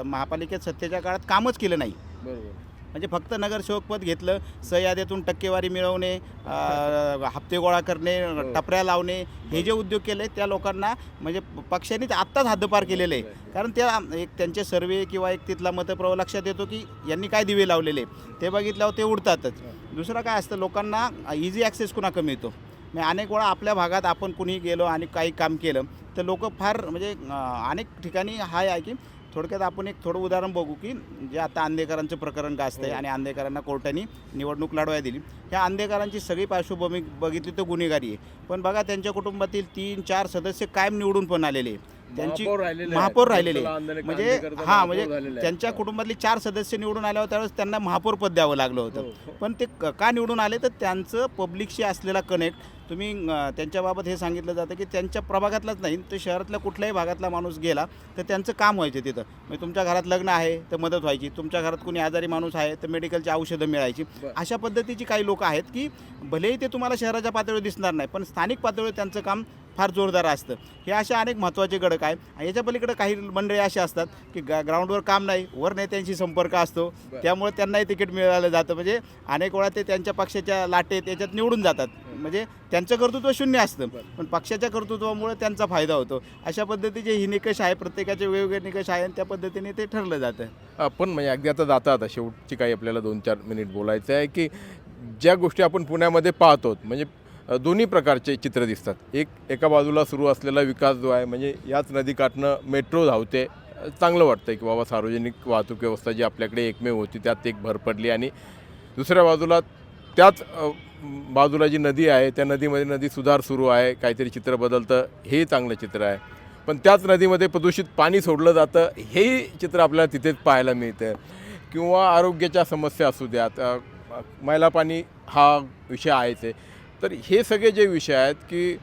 महापालिकेत सत्तेच्या काळात कामच केलं नाही. म्हणजे फक्त नगरसेवकपद घेतलं, सह्याद्यातून टक्केवारी मिळवणे, हप्ते गोळा करणे, टपऱ्या लावणे, हे जे उद्योग केले त्या लोकांना म्हणजे पक्षानेच आत्ताच हद्दपार केलेले आहे. कारण त्या एक त्यांचे सर्वे किंवा एक तिथला मतप्रवाह लक्षात येतो की यांनी काय दिवे लावलेले ते बघितल्यावर ते उडतातच. दुसरं काय असतं लोकांना इझी ॲक्सेस कुणाकडे मिळतो. म्हणजे अनेक वेळा आपल्या भागात आपण कुणी गेलो आणि काही काम केलं तर लोक फार म्हणजे अनेक ठिकाणी आहे की थोडक्यात आपण एक थोडं उदाहरण बघू की जे आता आंदेकरांचं प्रकरण गाजतंय आणि आंदेकरांना कोर्टाने निवडणूक लढवायला दिली. ह्या आंदेकरांची सगळी पार्श्वभूमी बघितली तर गुन्हेगारी आहे. पण बघा त्यांच्या कुटुंबातील 3-4 सदस्य कायम निवडून पण आलेले, त्यांची महापौर राहिलेले. म्हणजे म्हणजे त्यांच्या कुटुंबातली 4 सदस्य निवडून आल्यावर त्यावेळेस त्यांना महापौर पद द्यावं लागलं होतं. पण ते का निवडून आले तर त्यांचं पब्लिकशी असलेला कनेक्ट तुम्ही त्यांच्याबाबत हे सांगितलं जातं की त्यांच्या प्रभागातलाच नाही तर शहरातल्या कुठल्याही भागातला माणूस गेला तर त्यांचं काम व्हायचं तिथं. म्हणजे तुमच्या घरात लग्न आहे तर मदत व्हायची, तुमच्या घरात कोणी आजारी माणूस आहे तर मेडिकलची औषधं मिळायची. अशा पद्धतीची काही लोक आहेत की भलेही ते तुम्हाला शहराच्या पातळीवर दिसणार नाही पण स्थानिक पातळीवर त्यांचं काम फार जोरदार असतं. हे अशा अनेक महत्त्वाचे घटक आहे. याच्या पलीकडे काही मंडळी असे असतात की ग्राउंडवर काम नाही, वर नेत्यांशी संपर्क असतो, त्यामुळे त्यांनाही तिकीट मिळालं जातं. म्हणजे अनेक वेळा ते त्यांच्या पक्षाच्या लाटेत याच्यात निवडून जातात. म्हणजे त्यांचं कर्तृत्व शून्य असतं पण पक्षाच्या कर्तृत्वामुळे त्यांचा फायदा होतो. अशा पद्धतीचे ही निकष आहे, प्रत्येकाचे वेगवेगळे निकष आहे आणि त्या पद्धतीने ते ठरलं जातं. आपण म्हणजे अगदी आता शेवटची काही आपल्याला 2-4 मिनिट बोलायचं आहे की ज्या गोष्टी आपण पुण्यामध्ये पाहतो म्हणजे दोन्ही प्रकारचे चित्र दिसतात. एका बाजूला सुरू असलेला विकास जो आहे म्हणजे याच नदीकाठनं मेट्रो धावते, चांगलं वाटतं की बाबा सार्वजनिक वाहतूक व्यवस्था जी आपल्याकडे एकमेव होती त्यात एक भर पडली. आणि दुसऱ्या बाजूला त्याच बाजूला जी नदी आहे त्या नदीमध्ये नदी सुधार सुरू आहे, काहीतरी चित्र बदलतं, हे चांगलं चित्र आहे. पण त्याच नदीमध्ये प्रदूषित पाणी सोडलं जातं, हेही चित्र आपल्याला तिथेच पाहायला मिळतं. किंवा आरोग्याच्या समस्या असू द्यात, मैला पाणी हा विषय आहेच आहे. तर हे सगळे जे विषय आहेत की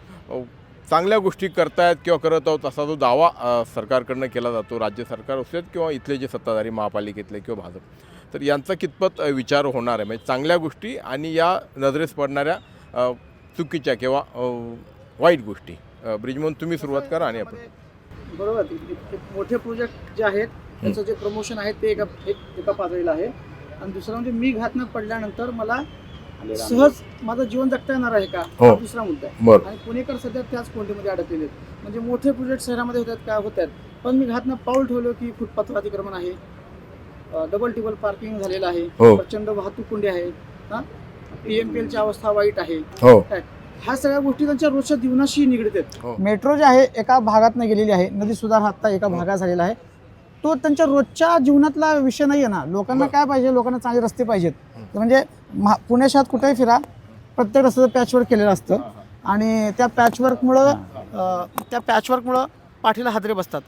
चांगल्या गोष्टी करतायत किंवा करत आहोत असा जो दावा सरकारकडनं केला जातो, राज्य सरकार असेल किंवा इथले जे सत्ताधारी महापालिकेतले किंवा भाजप, तर यांचा कितपत विचार होणार आहे. म्हणजे चांगल्या गोष्टी आणि या नजरेस पडणाऱ्या चुकीच्या किंवा वाईट गोष्टी. ब्रिजमोहन तुम्ही सुरुवात करा आणि आपण. बरोबर, मोठे प्रोजेक्ट जे आहेत त्याचं जे प्रमोशन आहे ते एका पातळीला आहे. आणि दुसरं म्हणजे मी घात न पडल्यानंतर मला सहज माझं जीवन जगता येणार आहे का, हा दुसरा मुद्दा आहे. आणि पुणेकर सध्या त्याच कोंडीमध्ये अडकलेले आहेत. म्हणजे मोठे प्रोजेक्ट शहरामध्ये होतात का होतात पण मी घातनं पाऊल ठेवलं की फुटपाथवर अतिक्रमण आहे, डबल टिबल पार्किंग झालेलं आहे, प्रचंड वाहतूक कोंडी आहे, PMPLची अवस्था वाईट आहे. ह्या सगळ्या गोष्टी त्यांच्या रोजच्या जीवनाशी निगडीत आहेत. मेट्रो जे आहे एका भागातनं गेलेली आहे, नदी सुधार आता एका भागात झालेला आहे, तो त्यांच्या रोजच्या जीवनातला विषय नाही आहे ना. लोकांना काय पाहिजे, लोकांना चांगले रस्ते पाहिजेत. म्हणजे पुणे शहरात कुठेही फिरा प्रत्येक रस्त्याचं पॅचवर्क केलेलं असतं आणि त्या पॅचवर्कमुळं पाठीला हादरे बसतात.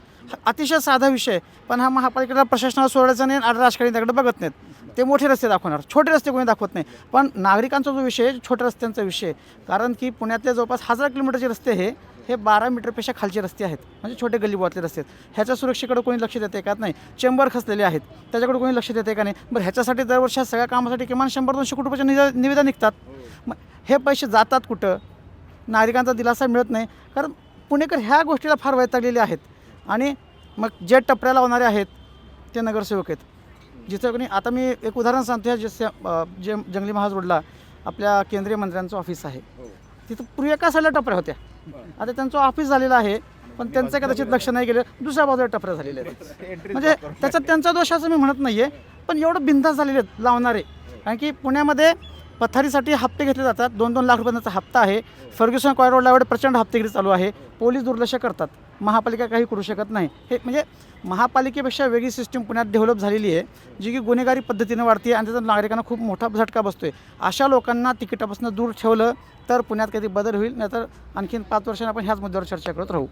अतिशय साधा विषय पण हा महापालिकेला प्रशासनाला सोडायचा नाही आणि राजकारणी त्याकडे बघत नाहीत. ते मोठे रस्ते दाखवणार, छोटे रस्ते कोणी दाखवत नाही. पण नागरिकांचा जो विषय आहे छोट्या रस्त्यांचा विषय, कारण की पुण्यातले जवळपास 1000 किलोमीटरचे रस्ते हे 12 मीटरपेक्षा खालचे रस्ते आहेत. म्हणजे छोटे गल्लीबोळातले रस्ते आहेत. ह्याच्या सुरक्षेकडे कोणी लक्ष देते का नाही. चेंबर खचलेले आहेत त्याच्याकडे कोणी लक्ष देते का नाही. बरं, ह्याच्यासाठी दरवर्षी सगळ्या कामासाठी किमान 100-200 कोटी रुपयाच्या निविदा निघतात. मग हे पैसे जातात कुठं, नागरिकांचा दिलासा मिळत नाही. कारण पुणेकर ह्या गोष्टीला फार वैतागलेले आहेत. आणि मग जे टपऱ्या लावणारे आहेत ते नगरसेवक आहेत. जिथं कोणी आता मी एक उदाहरण सांगतो, ह्या जे जंगली महाज रोडला आपल्या केंद्रीय मंत्र्यांचं ऑफिस आहे, तिथं पूर्वी एका साईडला टपऱ्या होत्या. आता त्यांचं ऑफिस झालेलं आहे पण त्यांचं कदाचित लक्ष नाही गेलं, दुसऱ्या बाजूला टपऱ्या झालेल्या आहेत. म्हणजे त्याचा त्यांचा दोष असं मी म्हणत नाही आहे, पण एवढं बिनधास्त झालेले आहेत लावणारे. कारण की पुण्यामध्ये पथारीसाठी हप्ते घेतले जातात, 2-2 लाख रुपयांचा हप्ता आहे. फर्ग्युसन कॉय रोडला एवढे प्रचंड हप्तेगिरी चालू आहे. पोलीस दुर्लक्ष करतात, महापालिका काही करू शकत नाही. हे म्हणजे महापालिकेपेक्षा वेगळी सिस्टीम पुण्यात डेव्हलप झालेली आहे, जी की गुन्हेगारी पद्धतीने वाढते आणि त्याचा नागरिकांना खूप मोठा झटका बसतो आहे. अशा लोकांना तिकिटापासून दूर ठेवलं तर पुण्यात कधी बदल होईल, नाहीतर आणखीन 5 वर्षांनी आपण ह्याच मुद्द्यावर चर्चा करत राहू.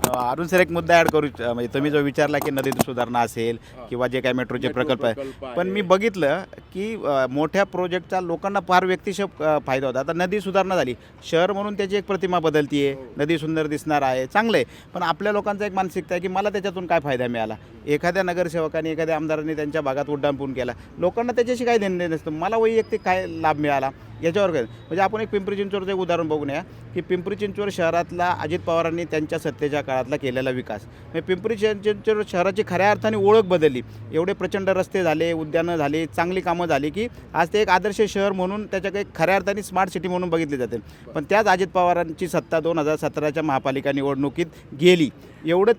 अरुण सर, एक मुद्दा ॲड करू म्हणजे तुम्ही जो विचारला की नदी सुधारणा असेल किंवा जे काही मेट्रोचे प्रकल्प आहे, पण मी बघितलं की मोठ्या प्रोजेक्टचा लोकांना फार व्यक्तिशः फायदा होता. आता नदी सुधारणा झाली, शहर म्हणून त्याची एक प्रतिमा बदलती आहे, नदी सुंदर दिसणार आहे, चांगलं आहे. पण आपल्या लोकांचा एक मानसिकता आहे की मला त्याच्यातून काय फायदा मिळाला. एखाद्या नगरसेवकाने एखाद्या आमदारांनी त्यांच्या भागात उड्डाणपूल केला, लोकांना त्याच्याशी काय देणं नसतं, मला वैयक्तिक काय लाभ मिळाला याच्यावर काय. म्हणजे आपण एक पिंपरी चिंचवडचं एक उदाहरण बघून या की पिंपरी चिंचवड शहरातला अजित पवारांनी त्यांच्या सत्तेच्या काळातला केलेला विकास, म्हणजे पिंपरी चिंचवड शहराची खऱ्या अर्थाने ओळख बदलली. एवढे प्रचंड रस्ते झाले, उद्यानं झाली, चांगली कामं झाली की आज ते एक आदर्श शहर म्हणून त्याच्या एक खऱ्या अर्थाने स्मार्ट सिटी म्हणून बघितले जाते. पण त्याच अजित पवारांची सत्ता 2017च्या महापालिका निवडणुकीत गेली. एवढं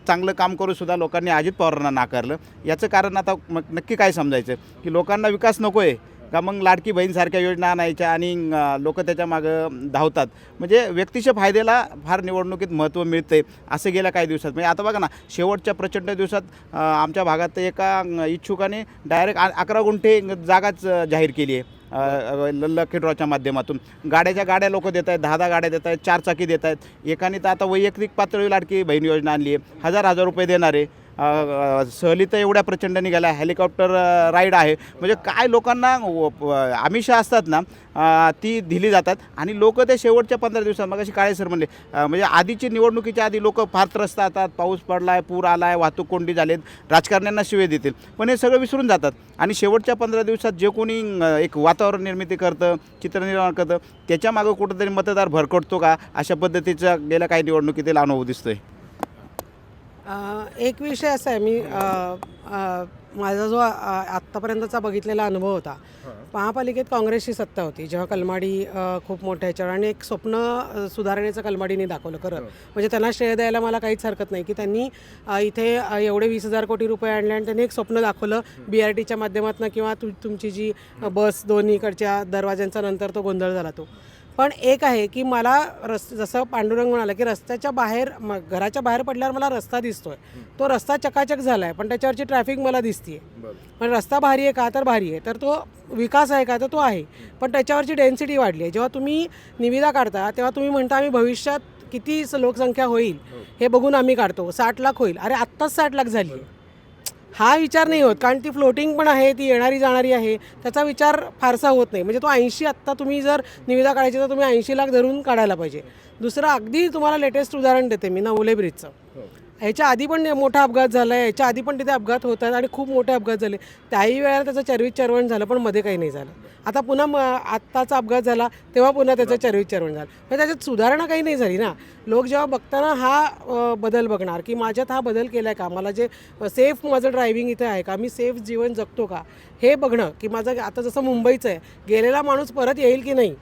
चांगलं काम करूनसुद्धा लोकांनी अजित पवारांना नाकारलं. याचं कारण आता मग नक्की काय समजायचं की लोकांना विकास नको आहे का, मग लाडकी बहीणसारख्या योजना आणायच्या आणि लोक त्याच्या मागं धावतात. म्हणजे व्यक्तिशः फायद्याला फार निवडणुकीत महत्त्व मिळतं आहे असं गेल्या काही दिवसात. म्हणजे आता बघा ना, शेवटच्या प्रचंड दिवसात आमच्या भागात एका इच्छुकाने डायरेक्ट 11 गुंठे जागाच जाहीर केली आहे लकी ड्रॉच्या माध्यमातून. गाड्या लोक देत आहेत, 10 गाड्या देत आहेत, 4 चाकी देत आहेत. एकाने तर आता वैयक्तिक पातळीवर लाडकी बहीण योजना आणली आहे, 1000 रुपये देणारे. सहली तर एवढ्या प्रचंड निघाल्या, हेलिकॉप्टर राईड आहे. म्हणजे काय लोकांना आमिषा असतात ना ती दिली जातात आणि लोक ते शेवटच्या 15 दिवसात, मग अशी काळे सर म्हणले म्हणजे आधीची निवडणुकीच्या आधी लोक फार त्रस्त असतात, पाऊस पडला आहे, पूर आला आहे, वाहतूक कोंडी झालेत, राजकारण्यांना शिवे देतील, पण हे सगळं विसरून जातात. आणि शेवटच्या 15 दिवसात जे कोणी एक वातावरण निर्मिती करतं, चित्र निर्माण करतं, त्याच्या मागं कुठंतरी मतदार भरकटतो का, अशा पद्धतीचा गेल्या काही निवडणुकीतील अनुभव दिसतोय. एक विषय असा आहे, मी माझा जो आत्तापर्यंतचा बघितलेला अनुभव होता, महापालिकेत काँग्रेसची सत्ता होती जेव्हा कलमाडी खूप मोठ्या ह्याच्यावर, आणि एक स्वप्न सुधारणेचं कलमाडीने दाखवलं खरं. म्हणजे त्यांना श्रेय द्यायला मला काहीच हरकत नाही की त्यांनी इथे एवढे 20,000 कोटी रुपये आणले आणि त्यांनी एक स्वप्न दाखवलं BRTच्या माध्यमातून, किंवा तुमची जी बस दोन्हीकडच्या दरवाज्यांचा नंतर तो गोंधळ झाला तो. पण एक आहे की मला जसं पांडुरंग म्हणाला की रस्त्याच्या बाहेर घराच्या बाहेर पडल्यावर मला रस्ता दिसतोय, तो रस्ता चकाचक झाला आहे, पण त्याच्यावरची ट्रॅफिक मला दिसते. पण रस्ता भारी आहे का, तर भारी आहे. तर तो विकास आहे का, तर तो आहे, पण त्याच्यावरची डेन्सिटी वाढली आहे. जेव्हा तुम्ही निविदा काढता तेव्हा तुम्ही म्हणता आम्ही भविष्यात किती लोकसंख्या होईल हे बघून आम्ही काढतो, 60 लाख होईल. अरे आत्ताच 60 लाख झाली आहे, हा विचार नाही होत, कारण ती फ्लोटिंग पण आहे, ती येणारी जाणारी आहे, त्याचा विचार फारसा होत नाही. म्हणजे तो 80, आत्ता तुम्ही जर निविदा काढायची तर तुम्ही 80 लाख धरून काढायला पाहिजे. दुसरं अगदी तुम्हाला लेटेस्ट उदाहरण देते मी, नवले ब्रिजचं. ह्याच्या आधी पण मोठा अपघात झाला आहे, ह्याच्या आधी पण तिथे अपघात होतात आणि खूप मोठे अपघात झाले. त्याही वेळेला त्याचं चरवण झालं, पण मध्ये काही नाही झालं. आता पुन्हा आत्ताचा अपघात झाला तेव्हा पुन्हा त्याचं चरवण झालं. म्हणजे त्याच्यात सुधारणा काही नाही झाली ना. लोक जेव्हा बघताना हा बदल बघणार की माझ्यात हा बदल केला आहे का, मला जे सेफ माझं ड्रायव्हिंग इथे आहे का, मी सेफ जीवन जगतो का, हे बघणं. की माझं आता जसं मुंबईचं आहे, गेलेला माणूस परत येईल की नाही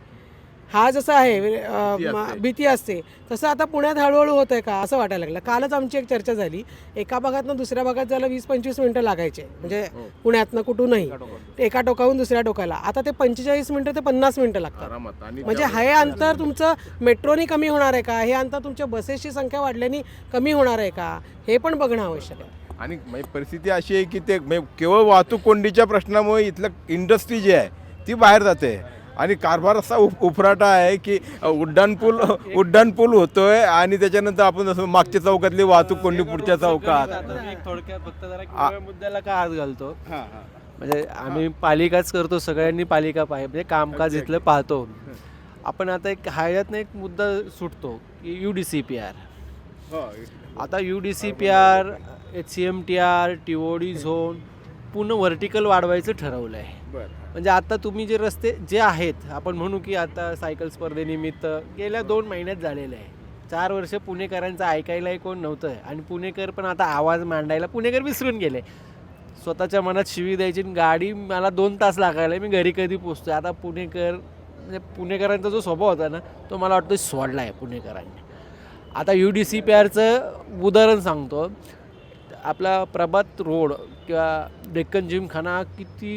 हा जसं आहे भीती असते, तसं आता पुण्यात हळूहळू होत आहे का असं वाटायला लागलं. कालच आमची एक चर्चा झाली, एका भागातनं दुसऱ्या भागात जायला 20-25 मिनटं लागायचे, म्हणजे पुण्यातनं कुठूनही एका टोकाहून दुसऱ्या टोकाला. आता ते 45 मिनटं ते 50 मिनटं लागतात. म्हणजे हे अंतर तुमचं मेट्रोनी कमी होणार आहे का, हे अंतर तुमच्या बसेसची संख्या वाढल्याने कमी होणार आहे का, हे पण बघणं आवश्यक आहे. आणि परिस्थिती अशी आहे की ते केवळ वाहतूक कोंडीच्या प्रश्नामुळे इथलं इंडस्ट्री जी आहे ती बाहेर जाते आणि कारभार असा उफराटा आहे की उड्डाणपूल होतोय आणि त्याच्यानंतर आपण जसं मागच्या चौकातली वाहतूक कोंडी पुढच्या चौकात. थोडक्यात फक्त जरा मुद्द्याला का हात घालतो, म्हणजे आम्ही पालिकाच करतो, सगळ्यांनी पालिका पाहिजे, म्हणजे कामकाज इथलं पाहतो आपण. आता एक ह्याच्यातनं एक मुद्दा सुटतो की UDCPR. आता UDCPR, HCMTR, TOD झोन पूर्ण व्हर्टिकल वाढवायचं ठरवलं आहे. म्हणजे आता तुम्ही जे रस्ते जे आहेत, आपण म्हणू की आता सायकल स्पर्धेनिमित्त गेल्या 2 महिन्यात झालेलं आहे. 4 वर्ष पुणेकरांचं ऐकायलाही कोण नव्हतं आणि पुणेकर पण आता आवाज मांडायला पुणेकर विसरून गेले. स्वतःच्या मनात शिवी द्यायची, गाडी मला 2 तास लागायला, मी घरी कधी पोचतोय. आता पुणेकरांचा जो स्वभाव होता ना तो मला वाटतं सोडला आहे पुणेकरांनी. आता UDCPRचं उदाहरण सांगतो. आपला प्रभात रोड किंवा डेक्कन जिमखाना किती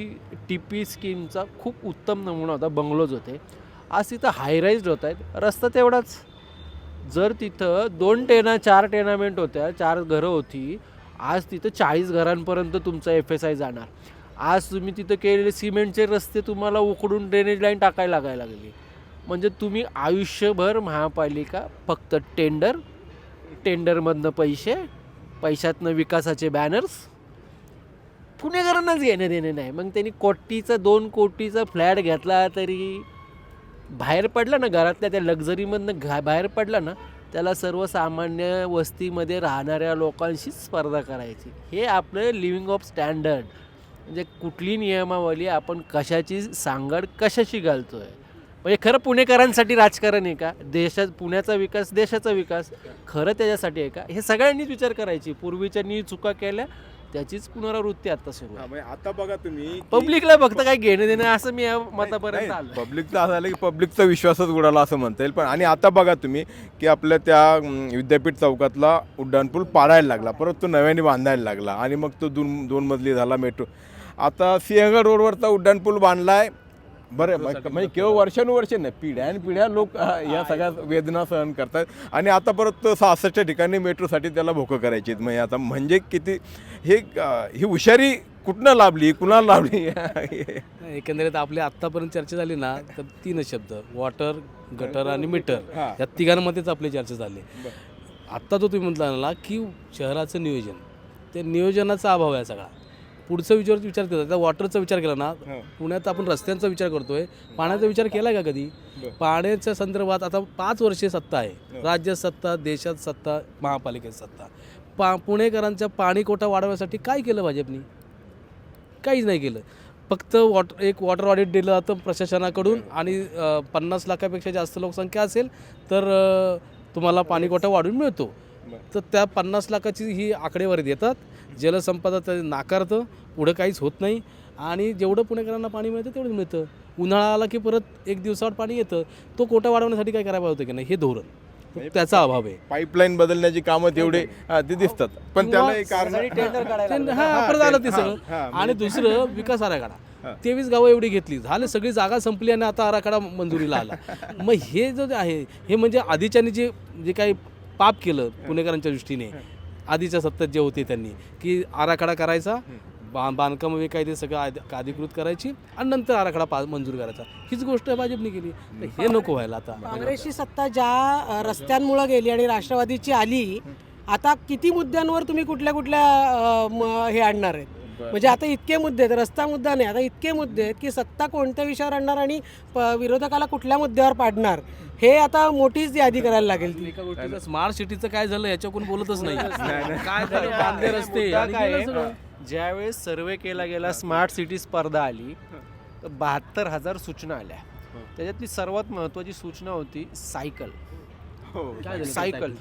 TP स्कीमचा खूप उत्तम नमुना होता. बंगलोज होते. आज तिथं हायराईज होत आहेत. रस्ता तेवढाच. जर तिथं 2 टेना 4 टेनामेंट होत्या, 4 घरं होती, आज तिथं 40 घरांपर्यंत तुमचा FSI जाणार. आज तुम्ही तिथं केलेले सिमेंटचे रस्ते तुम्हाला उकडून ड्रेनेज लाईन टाकायला लागायला लागली. म्हणजे तुम्ही आयुष्यभर महापालिका फक्त टेंडरमधनं पैशातनं विकासाचे बॅनर्स, पुणेकरांनाच घेणं देणं नाही. मग त्यांनी 2 कोटीचा फ्लॅट घेतला तरी बाहेर पडला ना, घरातल्या त्या लक्झरीमधनं बाहेर पडला ना, त्याला सर्वसामान्य वस्तीमध्ये राहणाऱ्या लोकांशीच स्पर्धा करायची. हे आपलं लिव्हिंग ऑफ स्टँडर्ड. म्हणजे कुठली नियमावली आपण कशाची सांगड कशाशी घालतो आहे. म्हणजे खरं पुणेकरांसाठी राजकारण आहे का? पुण्याचा विकास देशाचा विकास खरं त्याच्यासाठी आहे का? हे सगळ्यांनीच विचार करायची. पूर्वीच्यांनी चुका केल्या त्याचीच पुनरावृत्ती आता सुरू आहे. म्हणजे आता बघा तुम्ही पब्लिकला फक्त काही घेणं देणं असं मी या मतापर्यंत आलो. पब्लिकचा असं झालं की पब्लिकचा विश्वासच उडाला असं म्हणता येईल. पण आणि आता बघा तुम्ही की आपल्या त्या विद्यापीठ चौकातला उड्डाणपूल पाडायला लागला, परत तो नव्याने बांधायला लागला आणि मग तो 2 मजली झाला मेट्रो. आता सिंहगड रोडवरचा उड्डाणपूल बांधलाय. बरं म्हणजे केवळ वर्षानुवर्षे नाही, पिढ्यानपिढ्या लोक या सगळ्या वेदना सहन करतात आणि आता परत 66 ठिकाणी मेट्रोसाठी त्याला भोकं करायची. म्हणजे आता म्हणजे किती ही हुशारी कुठनं लाभली, कुणाला लाभली? एकंदरीत आपली आत्तापर्यंत चर्चा झाली ना, तर 3 शब्द: वॉटर, गटर आणि मीटर. या तिघांमध्येच आपली चर्चा झाली. आत्ता जो तुम्ही म्हटला ना की शहराचं नियोजन, ते नियोजनाचा अभाव आहे सगळा. पुढचा विचार केला तर वॉटरचा विचार केला ना, पुण्यात आपण रस्त्यांचा विचार करतोय, पाण्याचा विचार केला का कधी? पाण्याच्या संदर्भात आता 5 वर्षे सत्ता आहे, राज्यात सत्ता, देशात सत्ता, महापालिकेत सत्ता. पुणेकरांचा पाणी कोटा वाढवण्यासाठी काय केलं भाजपनी? काहीच नाही केलं. फक्त एक वॉटर ऑडिट दिलं जातं प्रशासनाकडून आणि 50 लाखापेक्षा जास्त लोकसंख्या असेल तर तुम्हाला पाणी कोटा वाढून मिळतो. तर त्या 50 लाखाची ही आकडेवारी देतात. जलसंपदा ते नाकारतं, पुढं काहीच होत नाही आणि जेवढं पुणेकरांना पाणी मिळतं तेवढंच मिळतं. उन्हाळा आला की परत 1 दिवसावर पाणी येतं. तो कोटा वाढवण्यासाठी काय करायला होतं की नाही, हे धोरण त्याचा अभाव आहे. पाईपलाईन बदलण्याची कामं तेवढे ते दिसतात, पण त्याला एक कारण परत आलं ते सगळं. आणि दुसरं विकास आराखडा 23 गावं एवढी घेतली, झालं, सगळी जागा संपली आणि आता आराखडा मंजुरीला आला. मग हे जो आहे हे म्हणजे आधीच्यांनी जे काही पाप केलं पुणेकरांच्या दृष्टीने, आधीच्या सत्तेत जे होते त्यांनी, की आराखडा करायचा, बांधकाम कायदे सगळं अधिकृत करायची आणि नंतर आराखडा मंजूर करायचा. हीच गोष्ट भाजपने केली. हे नको व्हायला. आता काँग्रेसची सत्ता ज्या रस्त्यांमुळे गेली आणि राष्ट्रवादीची आली, आता किती मुद्द्यांवर तुम्ही कुठल्या हे आणणार आहेत? म्हणजे आता इतके मुद्दे आहेत, रस्ता मुद्दा नाही, आता इतके मुद्दे आहेत की सत्ता कोणत्या विषयावर आणणार आणि विरोधकाला कुठल्या मुद्द्यावर पाडणार, हे आता मोठीच यादी करायला लागेल. एका गोष्टीचं स्मार्ट सिटीचं काय झालं याच्या कोण बोलतच नाही. काय झालं, बांधले रस्ते आणि गेलं सगळं. ज्यावेळेस सर्वे केला गेला, स्मार्ट सिटी स्पर्धा आली, तर 72,000 सूचना आल्या. त्याच्यातली सर्वात महत्त्वाची सूचना होती सायकल. सायकल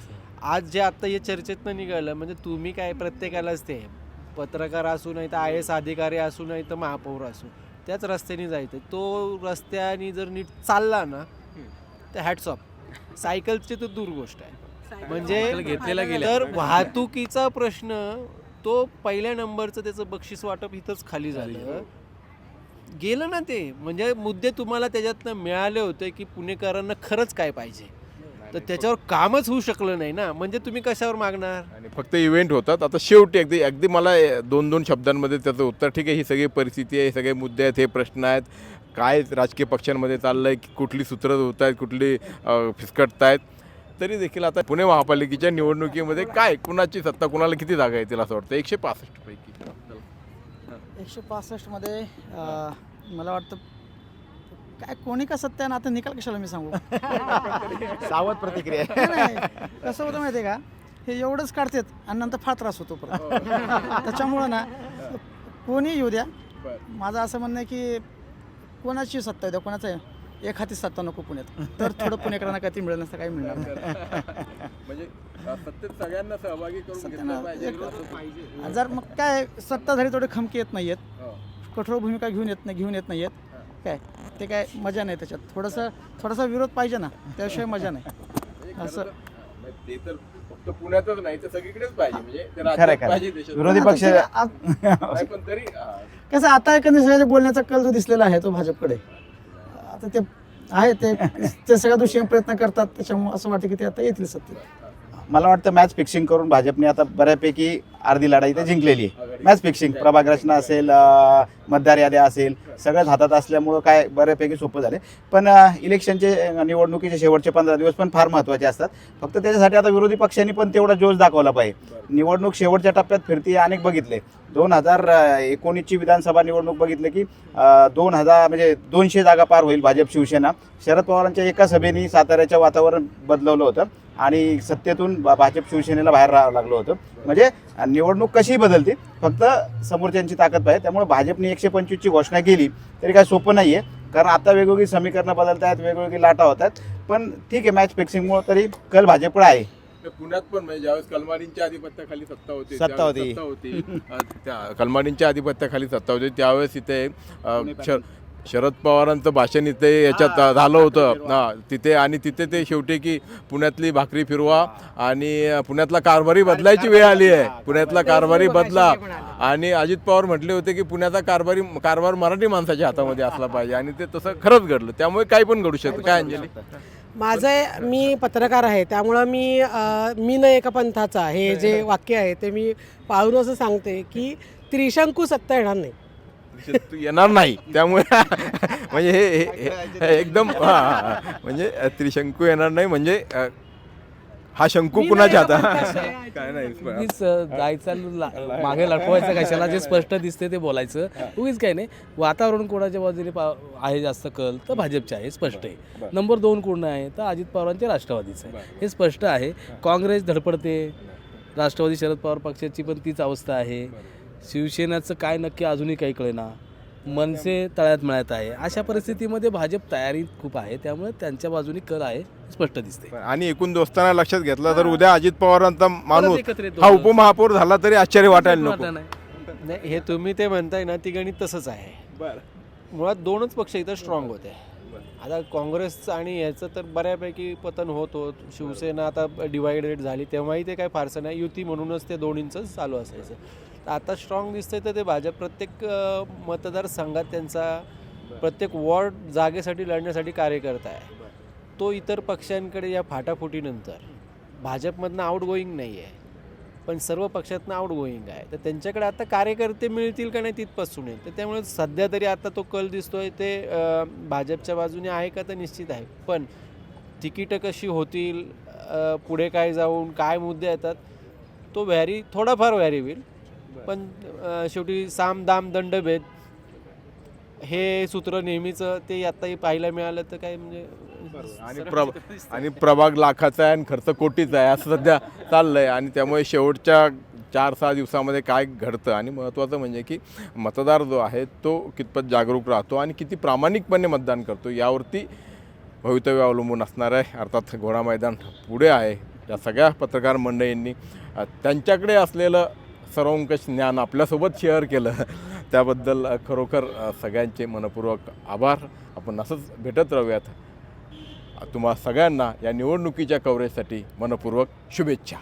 आज जे आता हे चर्चेतनं निघालं, म्हणजे तुम्ही काय प्रत्येकालाच ते पत्रकार असू नाही तर IAS अधिकारी असू नाही तर महापौर असू, त्याच रस्त्याने जायचं. तो रस्त्याने जर नीट चालला ना तर हॅट्स ऑफ. सायकलची तर दूर गोष्ट आहे. म्हणजे घेतलेला गेला. तर वाहतुकीचा प्रश्न तो पहिल्या नंबरचं त्याचं बक्षीस वाटप इथंच खाली झालं गेलं ना ते. म्हणजे मुद्दे तुम्हाला त्याच्यातनं मिळाले होते की पुणेकरांना खरंच काय पाहिजे, तर त्याच्यावर कामच होऊ शकलं नाही ना. म्हणजे तुम्ही कशावर मागणार? आणि फक्त इव्हेंट होतात. आता शेवटी अगदी मला 2 शब्दांमध्ये त्याचं उत्तर, ठीक आहे, ही सगळी परिस्थिती आहे, हे सगळे मुद्दे आहेत, हे प्रश्न आहेत, काय राजकीय पक्षांमध्ये चाललं आहे, कुठली सूत्र होत आहेत, कुठली फिसकटत आहेत, तरी देखील आता पुणे महापालिकेच्या निवडणुकीमध्ये काय, कुणाची सत्ता, कुणाला किती जागा येतील असं वाटतं? 165 पैकी 165 मध्ये मला वाटतं काय कोणी का सत्य आहे ना, आता निकाल कशाला मी सांगू. सावध प्रतिक्रिया. नाही, कसं होतं माहिती आहे का, हे एवढंच काढतात आणि नंतर फार त्रास होतो परत. त्याच्यामुळं ना कोणी येऊ द्या, माझं असं म्हणणं आहे की कोणाची सत्ता आहे द्या, कोणाचं आहे, एक हाती सत्ता नको पुण्यात, तर थोडं पुणेकरांना काही मिळेल नसतं, काही मिळणार नाही. म्हणजे सत्तेत सगळ्यांना सहभागी करून घेतलं पाहिजे. जर मग काय सत्ताधारी थोडे खमकी येत नाही आहेत, कठोर भूमिका घेऊन येत नाही आहेत, काय ते काय मजा नाही त्याच्यात. थोडासा विरोध पाहिजे ना, त्याशिवाय मजा नाही. असं ते तर फक्त पुण्यातच नाही तर सगळीकडेच पाहिजे, म्हणजे ते खरं राज्यात खरं. पाहिजे, देशात विरोधी पक्ष नाही, पण तरी कसं आता एकंदरीत सगळ्याच्या बोलण्याचा कल जो दिसलेला आहे तो भाजपकडे आता ते आहे ते सगळ्या दृष्टीने प्रयत्न करतात, त्याच्यामुळे असं वाटतं की ते आता येतील सत्तेत. मला वाटतं मॅच फिक्सिंग करून भाजपने आता बऱ्यापैकी अर्धी लढाई ते जिंकलेली आहे. मॅच फिक्सिंग प्रभाग रचना असेल, मतदार याद्या असेल, सगळ्याच हातात असल्यामुळं काय बऱ्यापैकी सोपं झाले. पण इलेक्शनचे निवडणुकीचे शेवटचे 15 दिवस पण फार महत्त्वाचे असतात. फक्त त्याच्यासाठी आता विरोधी पक्षांनी पण तेवढा जोश दाखवला पाहिजे. निवडणूक शेवटच्या टप्प्यात फिरती अनेक बघितले. 2019ची विधानसभा निवडणूक बघितले की 200 जागा पार होईल भाजप शिवसेना. शरद पवारांच्या एका सभेने साताऱ्याचं वातावरण बदलवलं होतं आणि सत्तेतून भाजप शिवसेनेला बाहेर राहावं लागलं होतं. म्हणजे निवडणूक कशी बदलते, फक्त समोरच्यांची ताकद पाहिजे. त्यामुळे भाजपने 125ची घोषणा केली तरी काय सोपं नाही आहे, कारण आता वेगवेगळी समीकरणं बदलत आहेत, वेगवेगळी लाटा होत आहेत. पण ठीक आहे, मॅच फिक्सिंगमुळे तरी कल भाजपकडे आहे. पुण्यात पण म्हणजे ज्यावेळेस कलमाडींच्या आधिपत्याखाली सत्ता होती त्या कलमाडींच्या आधिपत्याखाली सत्ता होती त्यावेळेस इथे शरद पवारांचं भाषण इथे याच्यात झालं होतं तिथे, आणि तिथे ते शेवटी की पुण्यातली भाकरी फिरवा आणि पुण्यातला कारभारी बदलायची वेळ आली आहे, पुण्यातला कारभारी बदला. आणि अजित पवार म्हटले होते की पुण्याचा कारभार मराठी माणसाच्या हातामध्ये असला पाहिजे, आणि ते तसं खरंच घडलं. त्यामुळे काही पण घडू शकतं. काय अंजली? मी पत्रकार आहे, त्यामुळं मी न एका पंथाचा हे जे वाक्य आहे ते मी पाळून असं सांगते की त्रिशंकू सत्ता येणार नाही. येणार नाही, त्यामुळे म्हणजे हे एकदम म्हणजे त्रिशंकू येणार नाही, म्हणजे हा शंकू कुणाच्या हातात काय नाही. उगीच जायचं मागे लटवायचं कशाला, जे स्पष्ट दिसते ते बोलायचं. उगीच काय नाही. वातावरण कोणाच्या बाजूने आहे जास्त कल तर भाजपचे आहे, स्पष्ट आहे. नंबर 2 कोण आहे तर अजित पवारांचे राष्ट्रवादीचं आहे, हे स्पष्ट आहे. काँग्रेस धडपडते, राष्ट्रवादी शरद पवार पक्षाची पण तीच अवस्था आहे. शिवसेनेचं काय नक्की अजूनही काही कळेना, मनसे तळ्यात मिळत आहे. अशा परिस्थितीमध्ये भाजप तयारीत खूप आहे, त्यामुळे त्यांच्या बाजूने कल आहे, स्पष्ट दिसते. आणि एकूण दोस्तांना लक्षात घेतला तर उद्या अजित पवारांचा माणूस एकत्र येतो. हा उपमहापौर झाला तरी आश्चर्य वाटायला नको. नाही, हे तुम्ही ते म्हणताय ना, ती गणित तसंच आहे. मुळात 2च पक्ष इथं स्ट्रॉंग होते. आता काँग्रेस आणि याचं तर बऱ्यापैकी पतन होत शिवसेना आता डिवायडेड झाली, तेव्हाही ते काय फारसं नाही, युती म्हणूनच ते दोन्हींचंच चालू असायचं. आता स्ट्रॉंग दिसतंय तर ते भाजप प्रत्येक मतदारसंघात त्यांचा प्रत्येक वॉर्ड जागेसाठी लढण्यासाठी कार्यकर्ता आहे. तो इतर पक्षांकडे या फाटाफुटीनंतर भाजपमधनं आउट गोईंग नाही आहे, पण सर्व पक्षातनं आउट गोईंग आहे. तर त्यांच्याकडे आता कार्यकर्ते मिळतील का नाही तिथपासून आहे. तर त्यामुळे सध्या तरी आता तो कल दिसतोय ते भाजपच्या बाजूने आहे का, तर निश्चित आहे. पण तिकीटं कशी होतील, पुढे काय जाऊन काय मुद्दे येतात, तो थोडाफार व्हॅरी होईल. पण शेवटी साम दाम दंडभेद हे सूत्र नेहमीचं ते आताही पाहायला मिळालं तर काय म्हणजे आणि प्रभाग लाखाचा आहे आणि खर्च कोटीचा आहे असं सध्या चाललंय. आणि त्यामुळे शेवटच्या 4-6 दिवसामध्ये काय घडतं, आणि महत्त्वाचं म्हणजे की मतदार जो आहे तो कितपत जागरूक राहतो आणि किती प्रामाणिकपणे मतदान करतो यावरती भवितव्य अवलंबून असणार आहे. अर्थात घोडा मैदान पुढे आहे. या सगळ्या पत्रकार मंडळींनी त्यांच्याकडे असलेलं सर्वंकष ज्ञान आपल्यासोबत शेअर केलं, त्याबद्दल खरोखर सगळ्यांचे मनपूर्वक आभार. आपण असंच भेटत राहूयात. तुम्हा सगळ्यांना या निवडणुकीच्या कव्हरेजसाठी मनपूर्वक शुभेच्छा.